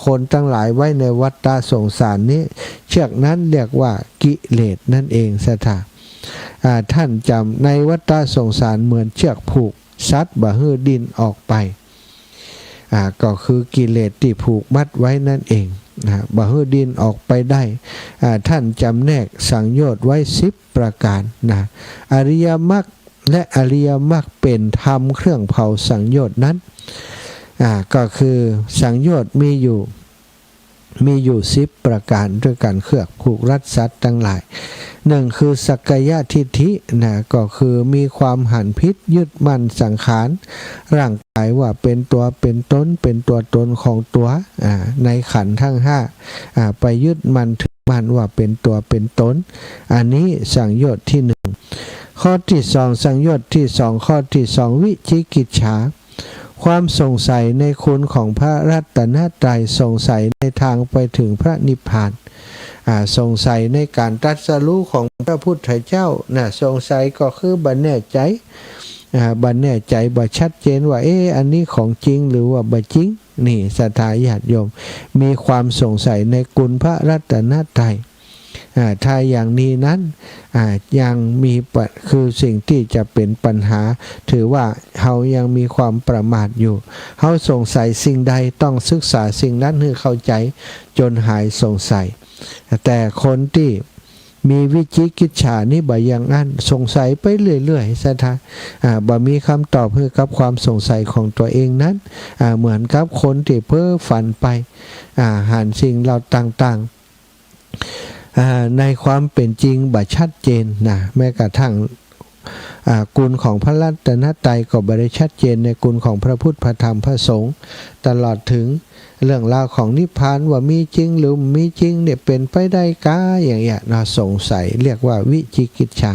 คนทั้งหลายไว้ในวัฏฏะสงสารนี้เชือกนั้นเรียกว่ากิเลสนั่นเองศรัทธาท่านจำในวัฏฏะสงสารเหมือนเชือกผูกซัดบ่ฮื้อดินออกไปก็คือกิเลสที่ผูกมัดไว้นั่นเองบ่ฮื้อดินออกไปได้ท่านจำแนกสังโยชน์ไว้10ประการอริยมรรคและอริยมรรคเป็นธรรมเครื่องเผาสังโยชน์นั้นก็คือสังโยชน์มีอยู่10ประการด้วยกันเครื่องผูกรัดสัตว์ทั้งหลาย1คือสักกายทิฏฐิก็คือมีความหันพิษยึดมั่นสังขารร่างกายว่าเป็นตัวเป็นตนเป็นตัวตนของตัวในขันธ์ทั้ง5ไปยึดมั่นถือมั่นว่าเป็นตัวเป็นตนอันนี้สังโยชน์ที่1ข้อที่2สังโยชน์ที่2ข้อที่2วิจิกิจฉาความสงสัยในคุณของพระรัตนตรัยสงสัยในทางไปถึงพระนิพพานสงสัยในการตรัสรู้ของพระพุทธเจ้าสงสัยก็คือบ่แน่ใจบ่แน่ใจบ่ชัดเจนว่าอันนี้ของจริงหรือว่าบ่จริงนี่ศรัทธาญาติโยมมีความสงสัยในคุณพระรัตนตรัยถ้าอย่างนี้นั้นยังมีคือสิ่งที่จะเป็นปัญหาถือว่าเขายังมีความประมาทอยู่เขาสงสัยสิ่งใดต้องศึกษาสิ่งนั้นให้เข้าใจจนหายสงสัยแต่คนที่มีวิจิกิจฉานี่บ่อย่างนั้นสงสัยไปเรื่อยๆศรัทธาบ่มีคำตอบให้กับความสงสัยของตัวเองนั้นเหมือนกับคนที่เพ้อฝันไปหันสิ่งเราต่างๆ ในความเป็นจริงบัดชัดเจนนะแม้กระทั่งกุลของพระรัตนตรัยก็บริชัดเจนในกุลของพระพุทธพระธรรมพระสงฆ์ตลอดถึงเรื่องราวของนิพพานว่ามีจริงหรือมีจริงเนี่ยเป็นไปได้กาอย่างเงี้ยนะสงสัยเรียกว่าวิจิกิจฉา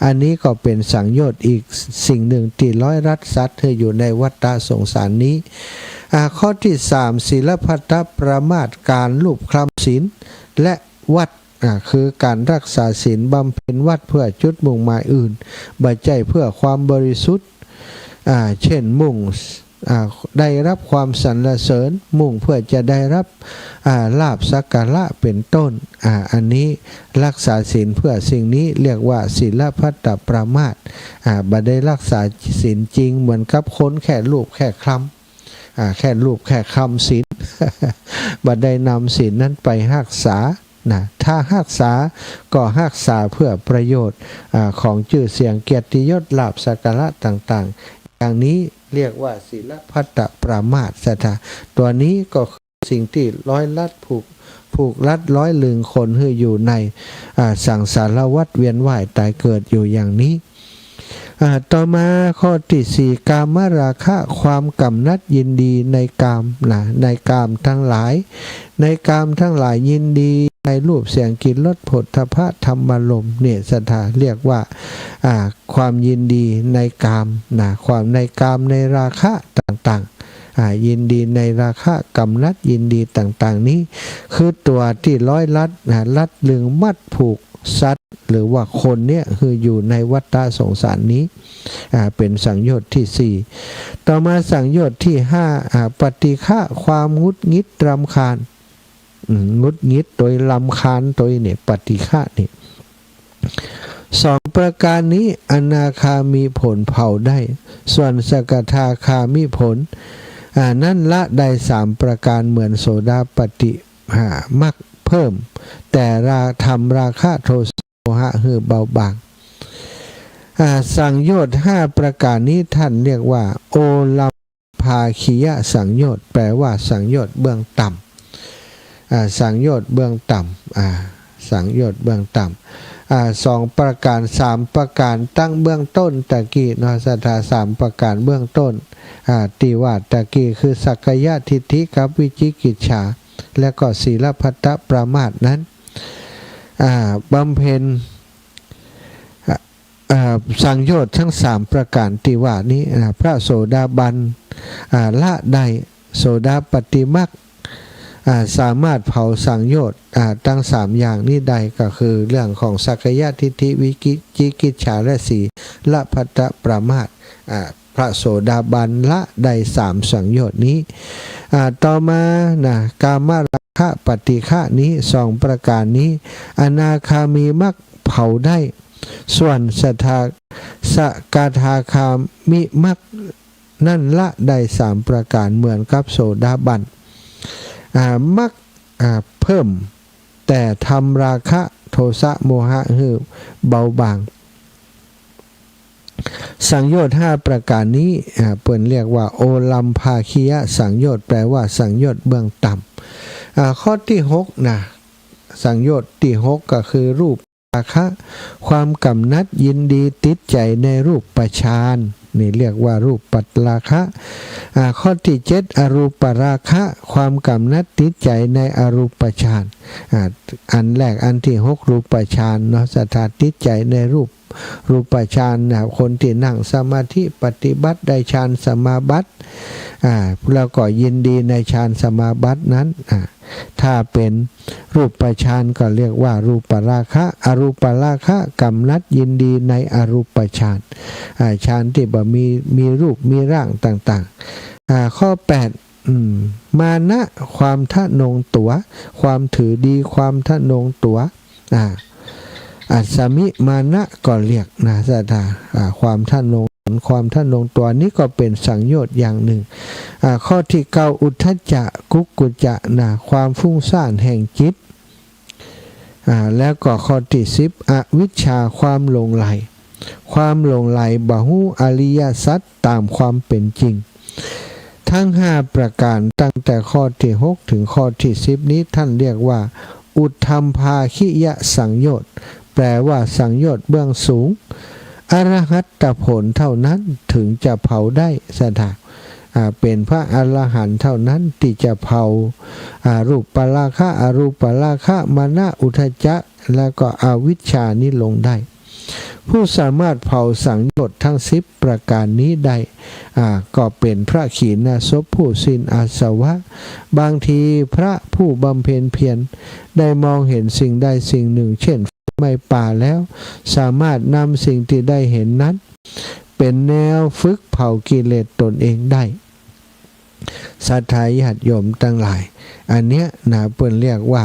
อันนี้ก็เป็นสังโยชน์อีกสิ่งหนึ่งที่ร้อยรัดซัดเธออยู่ในวัฏฏะสงสารนี้ข้อที่3ศีลพัตตประมาทการลูบคลำศีลและวัดคือการรักษาศีลบำเพ็ญวัดเพื่อจุดมุ่งหมายอื่นบัจจัยเพื่อความบริสุทธิ์เช่นมุ่งได้รับความสรรเสริญมุ่งเพื่อจะได้รับลาภสักการะเป็นต้นอันนี้รักษาศีลเพื่อสิ่งนี้เรียกว่าศีลพัตตประมาทบ่ได้รักษาศีลจริงเหมือนกับคนแค่รูปแค่คลำแค่รูปแค่คำศีล บ่ได้นำศีลนั้นไปรักษานะถ้ารักษาก็รักษาเพื่อประโยชน์ของชื่อเสียงเกียรติยศลาภสักการะต่างๆอย่างนี้เรียกว่าศีลพัตตประมาทสถาตัวนี้ก็คือสิ่งที่ร้อยลัดผูกลัดร้อยลึงคนที่อยู่ในสังสารวัฏเวียนว่ายตายเกิดอยู่อย่างนี้ต่อมาข้อที่4กามราคะความกำนัดยินดีในกามนะในกามทั้งหลายในกามทั้งหลายยินดีในรูปเสียงกลิ่นรสโผฏฐัพพะธรรมารมณ์เนี่ยสถาเรียกว่าความยินดีในกามนะความในกามในราคะต่างๆยินดีในราคะกำนัดยินดีต่างๆนี้คือตัวที่ร้อยลัดลึงมัดผูกสัตว์หรือว่าคนเนี่ยคืออยู่ในวัฏฏะสงสารนี้เป็นสังโยชน์ที่4ต่อมาสังโยชน์ที่5ปฏิฆะความงุดงิดรำคาญงุดงิดโดยรำคาญโดยเนี่ยปฏิฆะนี่2ประการนี้อนาคามีผลเผาได้ส่วนสกทาคามีผลนั่นละได้3ประการเหมือนโสดาปฏิมักเพิ่มแต่ทำราคะโทสะโมหะคือเบาบางสังโยชน์5ประการนี้ท่านเรียกว่าโอลัมภาคียสังโยชน์แปลว่าสังโยชน์เบื้องต่ำสังโยชน์เบื้องต่ำสังโยชน์เบื้องต่ำ2ประการ3ประการตั้งเบื้องต้นตะกี้เนาะสถา3ประการเบื้องต้นติว่าตะกี้คือสักกายทิฏฐิกับวิจิกิจฉาและก็ศีลพัตตประมาทนั้นบำเพ็ญสังโยชน์ทั้ง3ประการที่ว่านี้พระโสดาบันละได้โสดาปฏิมักสามารถเผาสังโยชน์ทั้ง3อย่างนี้ได้ก็คือเรื่องของสักกายทิฏฐิวิจิกิจฉาและศีลพัตตประมาทพระโสดาบันละได้3สังโยชน์นี้ต่อมานะกามราคะปฏิฆะนี้2ประการนี้อนาคามีมักเผาได้ส่วนสกทาคามิมักนั่นละได้3ประการเหมือนกับโสดาบันมักเพิ่มแต่ทำราคะโทสะโมหะคือเบาบางสังโยชน์5ประการนี้เปิ่นเรียกว่าโอลัมภาคียสังโยชน์แปลว่าสังโยชน์เบื้องต่ำข้อที่6นะสังโยชน์ที่6ก็คือรูปราคะความกำนัดยินดีติดใจในรูปฌานนี่เรียกว่ารูปปัตราคะข้อที่7อรูปราคะความกำนัดติดใจในอรูปฌานอันแรกอันที่6รูปฌานเนาะสถานติดใจในรูปฌานคนที่นั่งสมาธิปฏิบัติได้ฌานสมาบัติแล้วก็ยินดีในฌานสมาบัตินั้นถ้าเป็นรูปฌานก็เรียกว่ารูปราคะอรูปราคะกำนัดยินดีในอรูปฌานฌานที่บ่มีรูปมีร่างต่างๆข้อ8มานะความทะนงตัวความถือดีความทะนงตัวอัสสมิมานะก็เรียกสถาความทะนงตัวนี้ก็เป็นสังโยชน์อย่างหนึ่งข้อที่9อุทธัจจะกุกกุจจะความฟุ้งซ่านแห่งจิตแล้วก็ข้อที่10อวิชชาความหลงไหลบ่ฮู้อริยสัจตามความเป็นจริงทั้ง5ประการตั้งแต่ข้อที่6ถึงข้อที่10นี้ท่านเรียกว่า อุทธัมภาคิยสังโยชน์แปลว่าสังโยชน์เบื้องสูงอรหัตผลเท่านั้นถึงจะเผาได้สถาเป็นพระอรหันต์เท่านั้นที่จะเผารูปปราคะอรูปราคะมานะอุทธัจจะแล้วก็อวิชชานี้ลงได้ผู้สามารถเผาสังโยชน์ทั้ง10ประการนี้ได้ก็เป็นพระขีณาสพผู้สิ้นอาสวะบางทีพระผู้บำเพ็ญเพียรได้มองเห็นสิ่งใดสิ่งหนึ่งเช่นไม้ป่าแล้วสามารถนำสิ่งที่ได้เห็นนั้นเป็นแนวฝึกเผากิเลสตนเองได้ศรัทธาญาติโยมทั้งหลายอันเนี้ยนะเปิ้นเรียกว่า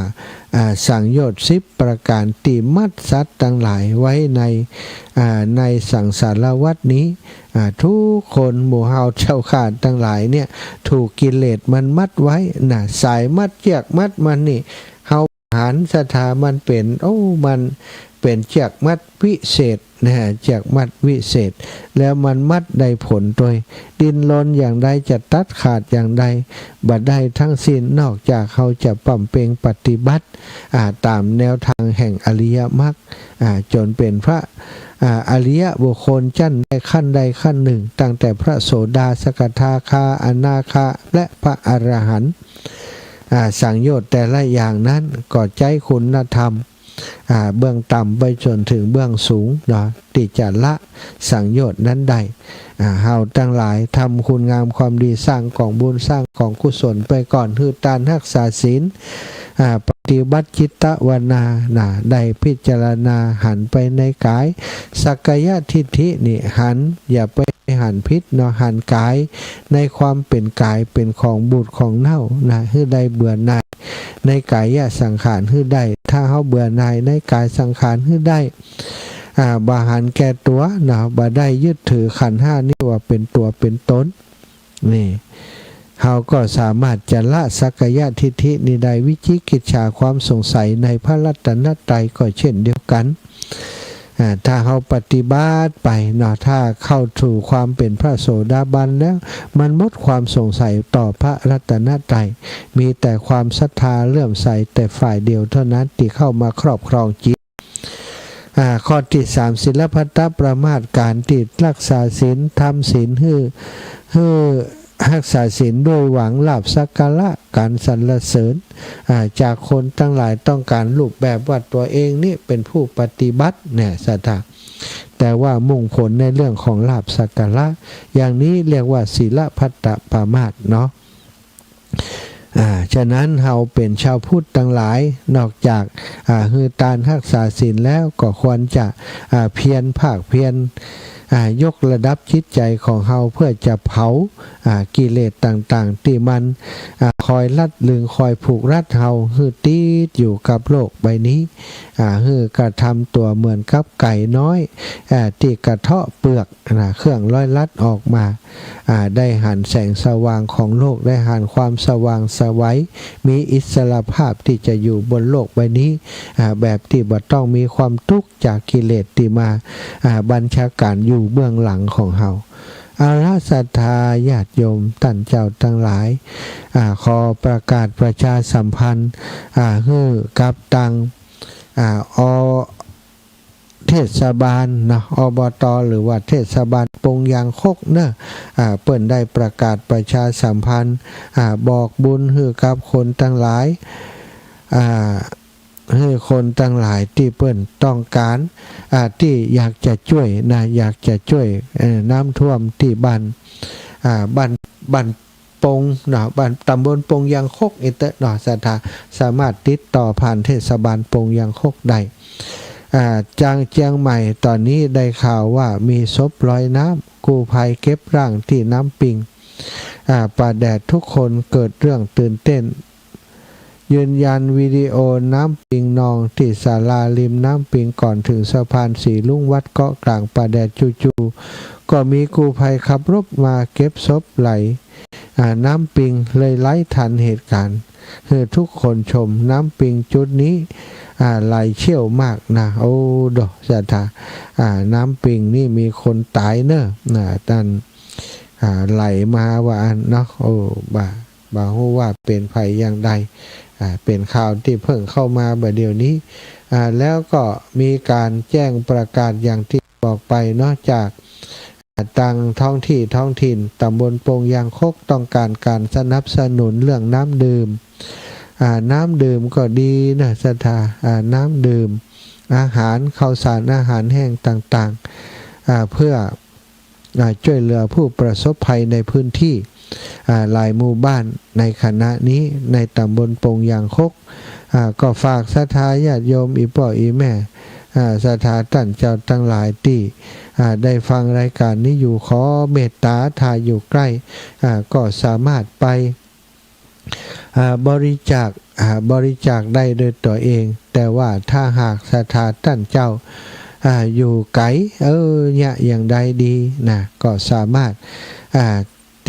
สังโยชน์10ประการที่มัดสัตว์ทั้งหลายไว้ในสังสารวัฏนี้ทุกคนหมู่เฮาเจ้าขาดทั้งหลายเนี่ยถูกกิเลสมันมัดไว้นะสายมัดเชือกมัดมันนี่เฮาหารศรัทธามันเป็นมันเป็นเชือกมัดวิเศษนะเชือกมัดวิเศษแล้วมันมัดได้ผลโดยดิ้นรนอย่างใดจะตัดขาดอย่างใดบัดได้ทั้งสิ้นนอกจากเขาจะปั่มเปงปฏิบัติตามแนวทางแห่งอริยมรรคจนเป็นพระอริยบุคคลชั้นใดขั้นใดขั้นหนึ่งตั้งแต่พระโสดาสกทาคาอนาคาและพระอรหันต์สังโยชน์แต่ละอย่างนั้นก็ใจคุณธรรมเบื้องต่ำไปจนถึงเบื้องสูงเนาะที่จะละสังโยชน์นั้นได้เฮาทั้งหลายทำคุณงามความดีสร้างของบุญสร้างของกุศลไปก่อนคือการรักษาศีลปฏิบัติจิตวนาได้พิจารณาหันไปในกายสักกายทิฏฐินี่หันอย่าไปหันพิษเนาะหันกายในความเป็นกายเป็นของบูดของเน่าคือได้เบื่อหน่ายในกายสังขารคือได้ถ้าเฮาเบื่อหน่ายในกายสังขารคือได้บาหันแก่ตัวบ่ได้ยึดถือขันธ์5นี่ว่าเป็นตัวเป็นตนนี่เฮาก็สามารถจะละสักกายทิฏฐินี้ได้วิจิกิจฉาความสงสัยในพระรัตนตรัยก็เช่นเดียวกันถ้าเฮาปฏิบัติไปถ้าเข้าสู่ความเป็นพระโสดาบันแล้วมันหมดความสงสัยต่อพระรัตนตรัยมีแต่ความศรัทธาเลื่อมใสแต่ฝ่ายเดียวเท่านั้นที่เข้ามาครอบครองจิตข้อที่3ศีลพัตตประมาทการที่รักษาศีลทำศีลให้รักษาศีลด้วยหวังลาภสักการะการสรรเสริญจากคนทั้งหลายต้องการรูปแบบว่าตัวเองนี่เป็นผู้ปฏิบัติเนี่ยศรัทธาแต่ว่ามุ่งผลในเรื่องของลาภสักการะอย่างนี้เรียกว่าศีลพัตตประมาทเนาะฉะนั้นเฮาเป็นชาวพุทธทั้งหลายนอกจากคือการรักษาศีลแล้วก็ควรจะเพียรภาคเพียรยกระดับจิตใจของเฮาเพื่อจะเผากิเลสต่างๆที่มันคอยลัดลึงคอยผูกรัดเฮาคือติดอยู่กับโลกใบนี้คือกระทำตัวเหมือนกับไก่น้อยที่กระเทาะเปลือกเครื่องร้อยลัดออกมาได้หันแสงสว่างของโลกได้หันความสว่างไสวมีอิสรภาพที่จะอยู่บนโลกใบนี้แบบที่บ่ต้องมีความทุกข์จากกิเลสที่มาบัญชาการอยู่เบื้องหลังของเฮาศรัทธาญาติโยมท่านเจ้าทั้งหลายขอประกาศประชาสัมพันธ์ให้กับตังเทศบาลอบต.หรือว่าเทศบาลปงยางคกเปิ้นได้ประกาศประชาสัมพันธ์บอกบุญให้กับคนทั้งหลายให้คนทั้งหลายที่เปิ้นต้องการที่อยากจะช่วยอยากจะช่วยน้ำท่วมที่บ้านปงบ้านตำบลปงยางคกศรัทธาสามารถติดต่อผ่านเทศบาลปงยางคกได้จางเจียงใหม่ตอนนี้ได้ข่าวว่ามีศพลอยน้ำกู้ภัยเก็บร่างที่น้ำปิงป่าแดดทุกคนเกิดเรื่องตื่นเต้นยืนยันวิดีโอน้ำปิงนองที่ศาลาริมน้ำปิงก่อนถึงสะพานสีลุ่งวัดเกาะกลางป่าแดดจู่ๆก็มีกู้ภัยขับรถมาเก็บศพไหลน้ำปิงเลยไล่ทันเหตุการณ์ให้ทุกคนชมน้ำปิงจุดนี้ไหลเชี่ยวมากโอ้ดอกศรัทธาน้ำปิงนี่มีคนตายตั้นไหลมาว่าโอ้บ่า บ่ฮู้ว่าเป็นภัยอย่างใดเป็นข่าวที่เพิ่งเข้ามาเดี๋ยวนี้แล้วก็มีการแจ้งประกาศอย่างที่บอกไปนอกจากต่างท้องถิ่นตำบลโป่งยางคกต้องการสนับสนุนเรื่องน้ำดื่มก็ดีนะสถาน้ำดื่มอาหารข้าวสารอาหารแห้งต่างๆเพื่อช่วยเหลือผู้ประสบภัยในพื้นที่หลายหมู่บ้านในคณะนี้ในตำบลโป่งยางคกก็ฝากศรัทธาญาติโยมอีพ่ออีแม่ศรัทธาท่านเจ้าทั้งหลายที่ได้ฟังรายการนี้อยู่ขอเมตตาถ้าอยู่ใกล้ก็สามารถไปบริจาคได้โดยตัวเองแต่ว่าถ้าหากศรัทธาท่านเจ้าอยู่ไกลเนี่ยอย่างใดดีนะก็สามารถ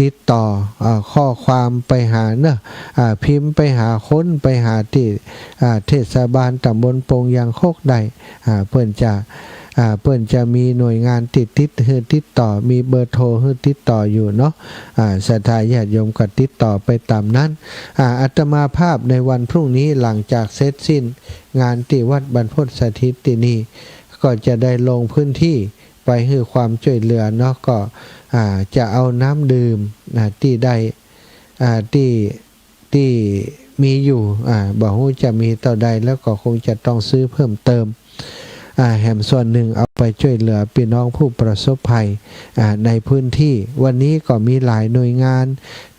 ติดต่อข้อความไปหาเนอะพิมพ์ไปหาค้นไปหาที่เทศบาลตำบลโป่งยางคกได้เพื่อนจะมีหน่วยงานติดต่อมีเบอร์โทรให้ติดต่ออยู่เนาะศรัทธาญาติโยมก็ติดต่อไปตามนั้นอาตมาภาพในวันพรุ่งนี้หลังจากเสร็จสิ้นงานที่วัดบรรพตสถิตที่นี่ก็จะได้ลงพื้นที่ไปให้ความช่วยเหลือเนาะก็จะเอาน้ำดื่มที่ได้ที่มีอยู่บอกว่าจะมีต่อใดแล้วก็คงจะต้องซื้อเพิ่มเติมแห่งส่วนหนึ่งเอาไปช่วยเหลือพี่น้องผู้ประสบภัยในพื้นที่วันนี้ก็มีหลายหน่วยงาน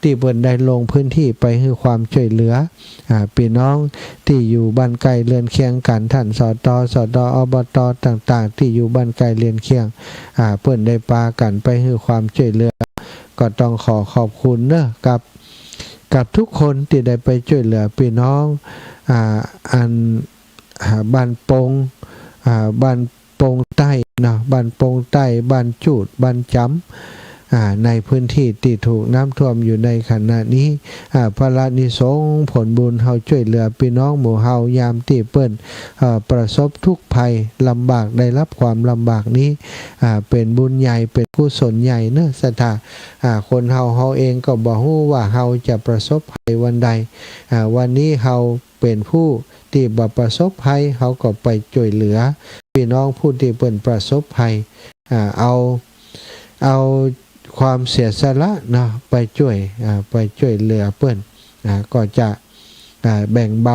ที่เพิ่นได้ลงพื้นที่ไปให้ความช่วยเหลือพี่น้องที่อยู่บ้านไกลเรือนเคียงกันท่านสตอบตต่างๆที่อยู่บ้านไกลเรือนเคียงเพิ่นได้ปากันไปให้ความช่วยเหลือก็ต้องขอบคุณเนอะกับทุกคนที่ได้ไปช่วยเหลือพี่น้องบ้านปงบ้านโป่งใต้นะบ้านโป่งใต้บ้านจูดบ้านจำในพื้นที่ที่ถูกน้ำท่วมอยู่ในขณะนี้พระรานิสงส์ผลบุญเฮาช่วยเหลือพี่น้องหมู่เฮายามที่เปิ้นประสบทุกข์ภัยลำบากได้รับความลำบากนี้เป็นบุญใหญ่เป็นกุศลใหญ่เนอะศรัทธาคนเฮาเองก็บ่ฮู้ว่าเฮาจะประสบภัยวันใดวันนี้เฮาเป็นผู้ที่ประสบภัยเขาก็ไปช่วยเหลือพี่น้องผู้ที่เป็นประสบภัยเอาความเสียสละเนาะไปช่วยเหลือเปิ้นก็จะแบ่งเบ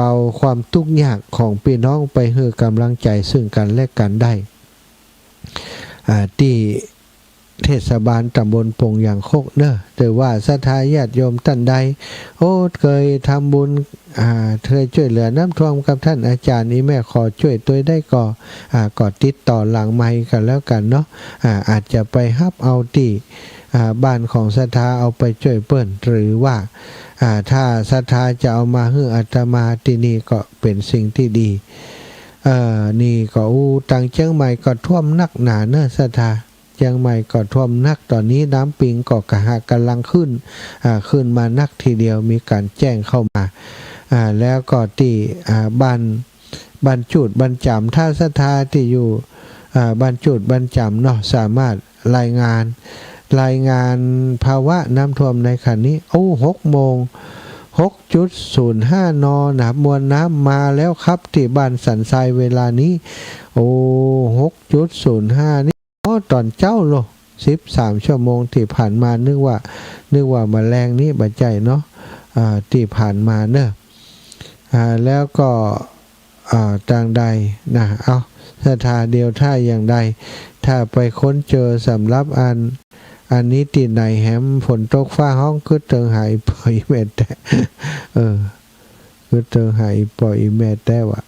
าความทุกข์ยากของพี่น้องไปให้กำลังใจซึ่งกันและกันได้ที่เทศบาลตำบลโป่งยางคกเนอะแต่ว่าศรัทธาญาติโยมท่านใดเคยทำบุญเคยช่วยเหลือน้ำท่วมกับท่านอาจารย์นี้แม่ขอช่วยตัวได้ก็ติดต่อหลังไมค์กันแล้วกันเนาะอาจจะไปฮับเอาที่บ้านของศรัทธาเอาไปช่วยเปิ้นหรือว่าถ้าศรัทธาจะเอามาให้อาตมาที่นี่ก็เป็นสิ่งที่ดีนี่ก็ตังเชียงใหม่ก็ท่วมนักหนาเนอะศรัทธาเชียงใหม่ก็ท่วมนักตอนนี้น้ำปิงก็กำลังขึ้นมานักทีเดียวมีการแจ้งเข้ามาแล้วก็ที่บ้านจุดบ้านจำถ้าศรัทธาที่อยู่บ้านจุดบ้านจำเนาะสามารถรายงานภาวะน้ำท่วมในขณะนี้6 โมง 6.05 นนะมวลน้ำมาแล้วครับที่บ้านสันทรายเวลานี้6.05 นี่ตอนเจ้าโล13 ชั่วโมงที่ผ่านมานึกว่าแมลงนี้บัดใจเนาะที่ผ่านมาเนอะแล้วก็ต่างใดนะเอาศรัทธาเดียวถ้าอย่างใดถ้าไปค้นเจอสำหรับอันนี้ที่ไหนแหมฝนตกฟ้าห้องคือเติงหายปล่อยแม่แต่คือเติงหายปล่อยแม่แต่ว่า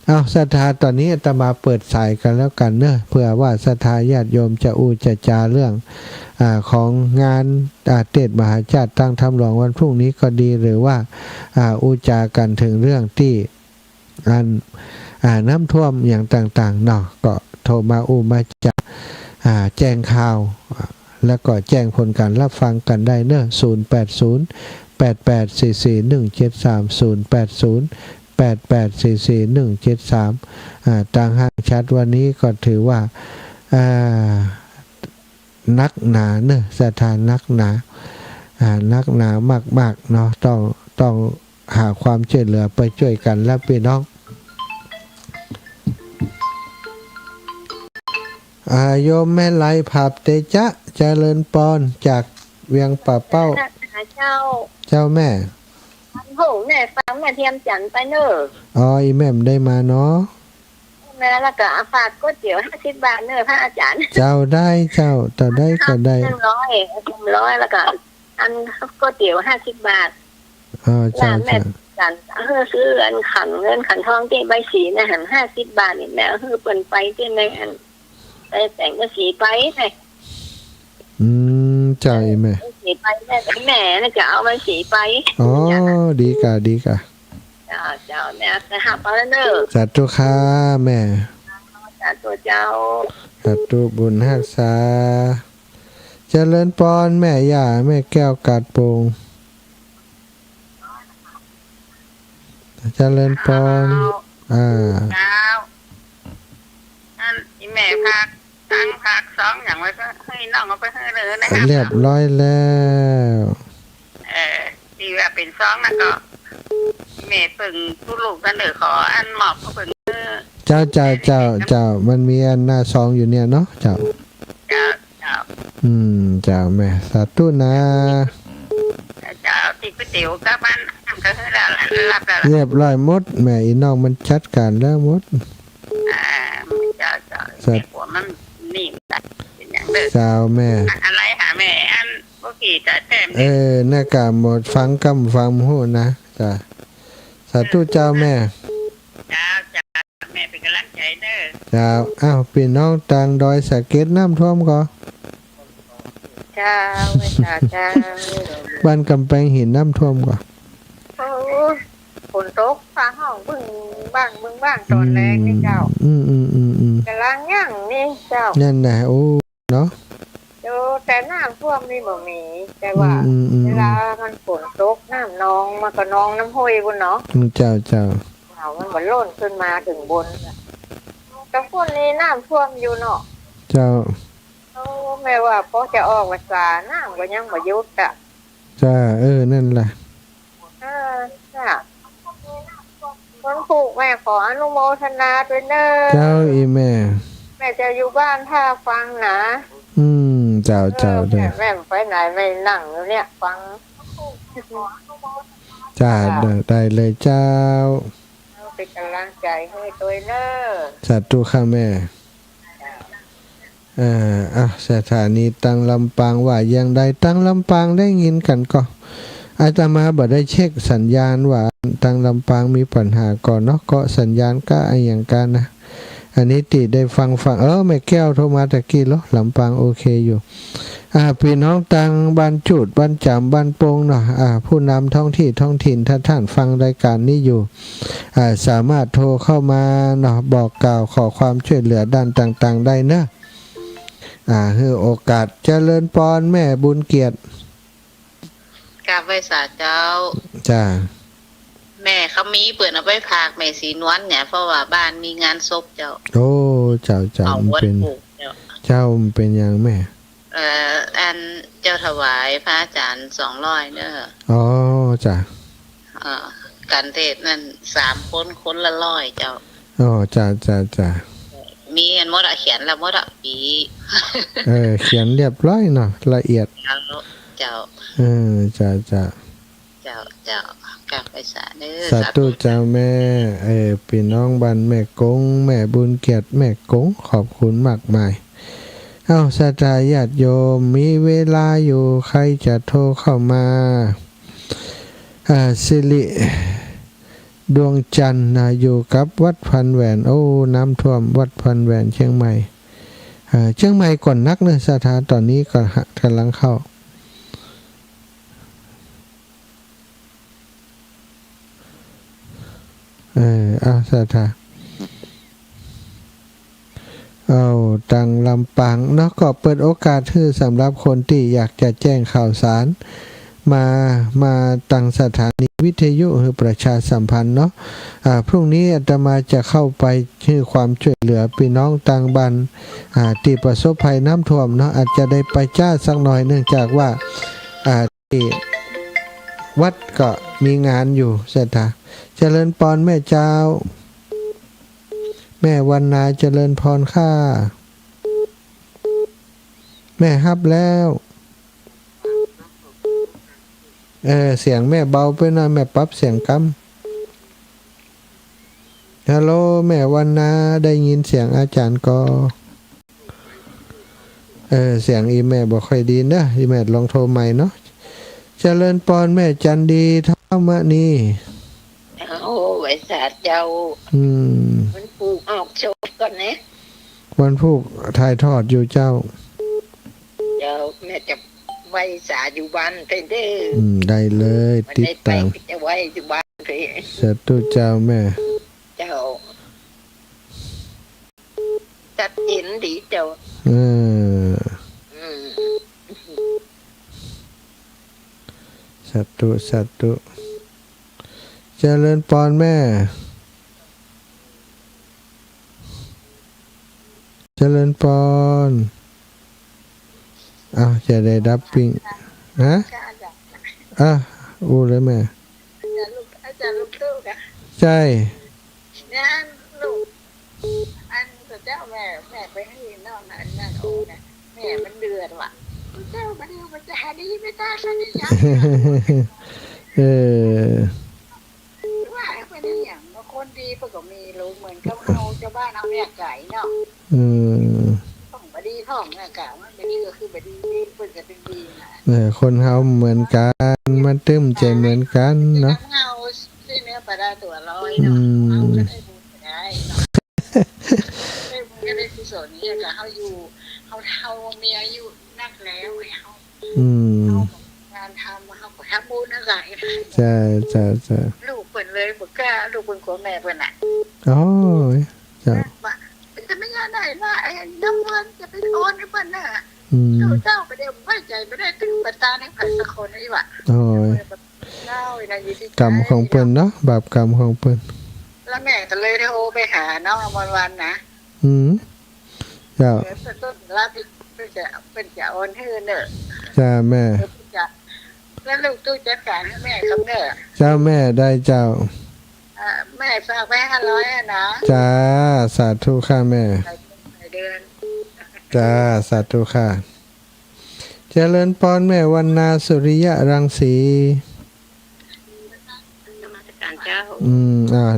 เอาศรัทธาตอนนี้อาตมาเปิดสายกันแล้วกันเนอะเพื่อว่าศรัทธาญาติโยมจะจะจาเรื่องของงานเทศมหาชาติตั้งธรรมหลวงวันพรุ่งนี้ก็ดีหรือว่าจากันถึงเรื่องที่น้ำท่วมอย่างต่างๆเนาะก็โทรมามาจะแจ้งข่าวแล้วก็แจ้งผลการรับฟังกันได้เนอะ080-8844-173ต่างห้างชัดวันนี้ก็ถือว่านักหนาเนอะสถานนักหนา นักหนามากๆเนาะต้องหาความช่วยเหลือไปช่วยกันและพี่น้องโยมแม่ไลผับเตจะเจริญปอนจากเวียงป่าเป้าเจ้าแม่โหแม่ฟังแม่เทียมจันไปเนอะอีแม่มได้มาเนาะแม่แล้วก็ฝากก๋วยเตี๋ยว50 บาทเนอะพระอาจารย์เจ้าได้ต่อได้ก็ได้100แล้วก็อันก๋วยเตี๋ยว50 บาทเจ้าแม่จันซื้ออันเงินขันทองที่ใบสีนะหัน50 บาทนี่แม่เปิ่นไปที่ในอันไปแต่งก็สีไปไงใจแม่สีไปแม่น่าจะเอาไปสีไปดีกะเจ้าแม่จะหับเอาแล้วเนอะสาธุค่ะแม่สาธุเจ้าสาธุบุญรักษาเจริญปอนแม่ย่าแม่แก้วกาดโปงเจริญปอนเจ้าอันแม่พัก2อย่างไว้ก็ให้น้องเอาไปให้เลยนะเรียบร้อยแล้วดีว่าเป็น2นะก็แม่ปึงผู้ลูกกันขออันหมอบเขาปึงเจ้ามันมีอันหน้า2อยู่เนี่ยเนาะเจ้าเจ้าแม่สาธุนะเจ้าติดก๋วยเตี๋ยวกับบ้านก็ให้รับแล้วเรียบร้อยหมดแม่อีน้องมันจัดการแล้วหมดเจ้าหัวมันนิ่มเป็นอย่างเดิมเจ้าแม่อะไรหาแม่อันโอเคจะแต้มหน้ากากหมดฟังหูนะจ้าสาธุเจ้าแม่เจ้าแม่เป็นกำลังใจเด้อเจ้าพี่น้องต่างดอยสะเก็ดน้ำท่วมก็เจ้าบ้านกำแพงหินน้ำท่วมก็ฝนตกฟ้าห้องบึ้งบ้างตอนแรกนี่เจ้ากำลังย่างนี่เจ้านั่นแหละโอ้เนาะแต่น้ำท่วมนี่บ่มีแต่ว่าเวลามันฝนตกน้ำนองมาก็นองน้ำห้วยบนเนาะเจ้ามันเหมือนล้นขึ้นมาถึงบนแต่ฝนนี้น้ำท่วมอยู่เนาะเจ้าแม่ว่าพอจะออกภาษาน้ำก็ยังบ่หยุดอ่ะจ้านั่นแหละคนผูกแม่ขออนุโมทนาด้วยเด้อเจ้าอีแม่จะอยู่บ้านถ้าฟังนะเจ้าได้แม่ไปไหนไม่นั่งอยู่เนี่ยฟังจ้าได้เลยเจ้าเป็นกำลังใจให้ตัวเด้อสาธุค่ะแม่สถานีตั้งลำปางว่าอย่างใดตั้งลำปางได้ยินกันก็อาตมาบ่ได้เช็คสัญญาณว่าตั้งลำปางมีปัญหาก่อนเนาะก็สัญญาณก็อย่างกันนะอันนี้ติได้ฟังแม่แก้วโทรมาตะกี้แล้วลำปางโอเคอยู่พี่น้องตังบ้านจุดบ้านจำบ้านโป่งเนาะผู้นำท้องถิ่นถ้าท่านฟังรายการนี้อยู่สามารถโทรเข้ามาเนาะบอกกล่าวขอความช่วยเหลือด้านต่างๆได้นะให้โอกาสเจริญปอนแม่บุญเกียรติกราบไหว้สาเจ้าจ้าแม่เขามีเปิดเอาไปพากแม่สีนวลเนี่ยเพราะว่าบ้านมีงานศพเจ้าโอ้เจ้าเป็นเจ้าเป็นอย่างแม่อันเจ้าถวายพระอาจารย์200เด้อจ้ะการเทศนั่น3คนละ100เจ้าจ้ามีอันมดเขียนแล้วมดปีเขียนเรียบร้อยเนาะละเอียดเจ้าจ้ากราบไหว้สาเด้อสาธุเจ้าแม่พี่น้องบ้านแม่กงแม่บุญเกียรติแม่กงขอบคุณมากมายศรัทธาญาติโยมมีเวลาอยู่ใครจะโทรเข้ามาสิริดวงจันทร์อยู่กับวัดพันแหวนน้ำท่วมวัดพันแหวนเชียงใหม่ก่อนนักเนื้อศรัทธาตอนนี้ก็กำลังเข้าศรัทธาตังลำปางเนาะก็เปิดโอกาสให้สำหรับคนที่อยากจะแจ้งข่าวสารมาตั้งสถานีวิทยุหรือประชาสัมพันธ์เนาะพรุ่งนี้อาตมาจะเข้าไปให้ความช่วยเหลือพี่น้องต่างบ้านที่ประสบภัยน้ำท่วมเนาะอาจจะได้ไปจ้าสักหน่อยเนื่องจากว่า วัดก็มีงานอยู่เสร็จค่ะเจริญพรแม่เจ้า แม่วันนาเจริญพรค่าแม่ฮับแล้วเสียงแม่เบาไปหน่อยแม่ปรับเสียงกำฮัลโหลแม่วันนาได้ยินเสียงอาจารย์ก็เสียงอีแม่บอกค่อยดีนะอีแม่ลองโทรใหม่เนาะเจริญพรแม่จันดีธรรมนีโอ้ไว้สาเจ้ามันปลูกออกโชว์ก่อนนะวันพุกถ่ายทอดอยู่เจ้าแม่จะไว้สาอยู่บ้านเด้อได้เลยติดตามจะไว้อยู่บ้านเลยสาธุเจ้าแม่เจ้าจัดเห็นดีเจ้าสาธุสาธุเจริญพรแม่เจริญพรจะได้ดับปิ้งฮะอู้เลยแม่อาจารย์ลูกตู้นะใช่นั่นลูกอันเจ้าแม่ไปให้นอกนั่นโอ้นะแม่มันเดือดว่ะเจ้ามาเดียวมันจะหาดีไม่ได้สักอย่างว่าไม่ได้อย่างคนดีเพื่อก็มีรู้เหมือนกับเอาเจ้าบ้านเอาแม่ไก่เนาะต้องบดีท้องแม่ไก่มันบดีก็คือบดีเพื่อจะเป็นดีนะคนเฮาเหมือนกันมันตื้มใจเหมือนกันเนาะเฮาที่เนื้อปลาได้ตัวลอยเนาะเฮาก็ได้บุญได้เนาะได้บุญก็ได้กุศลนี่ก็เฮาอยู่เฮามีอายุนักแล้วเฮางานทำเฮาก็ทำบุญอะไรจ้าลูกเพิ่นเลยบ่กล้าลูกเพิ่นขอแม่เพิ่นน่ะอ๋อจ้าจะไม่ยากได้ว่าไอ้น้ำเงินจะไปโอนให้เพิ่นน่ะเจ้าไปเดี๋ยวไว้ใจไม่ได้ตึงประตาในไผสักคนนี่ว่ะโอ้ยกรรมของเพิ่นเนาะบาปกรรมของเพิ่นแล้วแม่ก็เลยได้โทรไปหาน้องอมรวรรณนะเจ้าต้นรับเป็นจะโอนให้เด้อจ้าแม่แล้วลูกตู้จัดการให้แม่ครับเด้อเจ้าแม่ได้เจ้าแม่ฝากไว้500นะจ้าสาธุค่ะแม่จ้าสาธุค่ะเจริญพรแม่วันนาสุริยะรังสี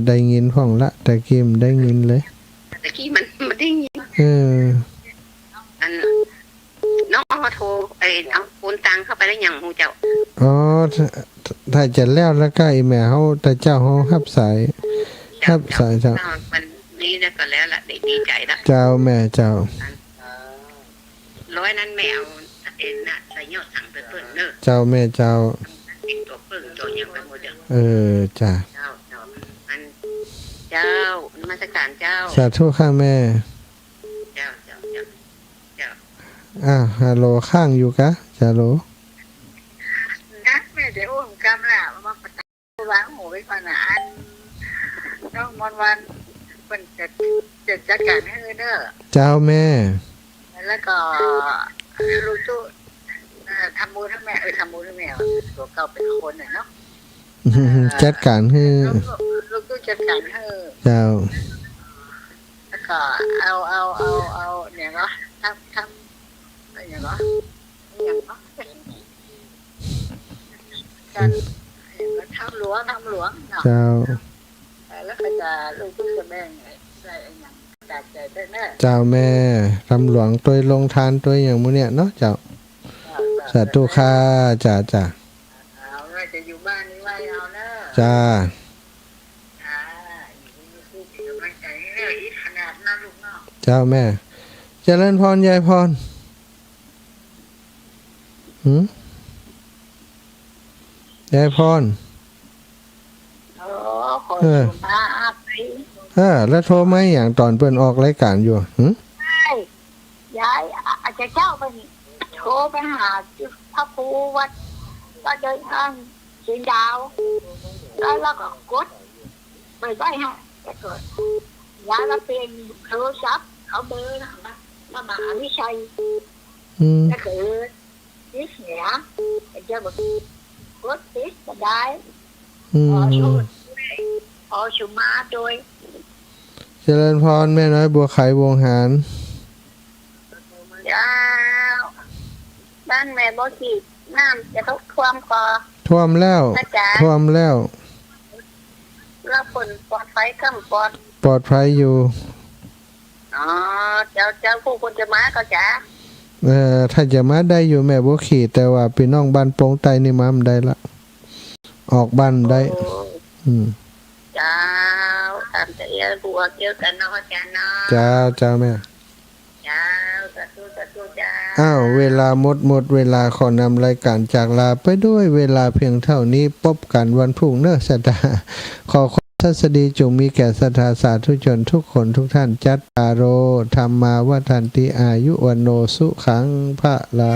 ได้ยินห้องละตะกี้มันได้ยินเลยตะกี้มันได้ยินน้องโทรเอาโอนตังเข้าไปได้ยังฮู้เจ้าถ้าจะแล้วก็อีแม่เฮาแต่เจ้าเฮารับสายเจ้ามันนี่แล้วก็แล้วล่ะดีใจแล้วเจ้าแม่เจ้า100นั้นแม่เอาน่ะใส่ยอดสั่งไปเพิ่นเด้อเจ้าแม่เจ้าตัวเพิ่นตัวยังไปหมดจ้าเจ้านมัสการเจ้าสาธุค่ะแม่เจ้าฮัลโหลข้างอยู่กะฮัลโหลนะแม่เดี๋ยวอุ้มกำล่ะมาประทานวางหูไว้ก่อนนะอันน้องมนวันเป็นจะจัดการให้เด้อเจ้าแม่แล้วก็ลูกตู้ทำบุญให้แม่ทำบุญให้แม่ตัวเก่าเป็นคนเนาะจัดการให้ลูกตู้จัดการให้เจ้าแล้วก็เอาเนี่ยเนาะทำอย่างเนาะการทำหลวงเนาะเจ้าแล้วก็จะลูกตู้จะแม่ใส่อย่างจัดใจได้แม่เจ้าแม่ทำหลวงตัวลงทานตัวอย่างมื้อเนี่ยเนาะเจ้าสาธุค่ะจ้าเอาจะอยู่บ้านนี้ไว้เอาเนอะจ้าเจ้าแม่เจริญพรยายพรยายพรแล้วโทรไหมอย่างตอนเปิ้นออกรายการอยู่ใช่ยายอาจจะเจ้าไปโทรไปหาพระครูวัดเดินทางเชียงดาวแล้วก็กดไปได้ฮะแต่เกิดยายเราเป็นโทรศัพท์เขาเบอร์นะมาหาวิชัยแล้วเกิด ติดเนี่ยจะบอกกดติดก็ได้ อื ขอ ม ชูขอชูมาโดย เจริญพรแม่น้อยบัวไขวงหาร ยาวบ้านแม่บ่ขีดน้ำจะทุกท่วมคอ ท่วมแล้ว นะจ๊ะ ท่วมแล้ว แล้วฝนปลอดไฟข้ามปลอด ปลอดภัยอยู่ อ๋อเจ้าผู้คนจะมาก็จ๋า ถ้าจะมาได้อยู่แม่บัวขีดแต่ว่าพี่น้องบ้านโป่งไตนี่มาได้ละออกบ้านได้ โอ้ อืม เจ้าทำจะเยอะบวกเยอะกันเนาะจ้าเนาะ จ้าแม่ เจ้าสาธุจ้า อ้าวเวลาหมดเวลาขอนำรายการจากลาไปด้วยเวลาเพียงเท่านี้พบกันวันพรุ่งเนอะสตาขอความทัศดีจงมีแก่ศรัทธาสาธุชนทุกคนทุกท่านจัตตารโอธรรมาวัฏันติอายุวันโนสุขังพระลา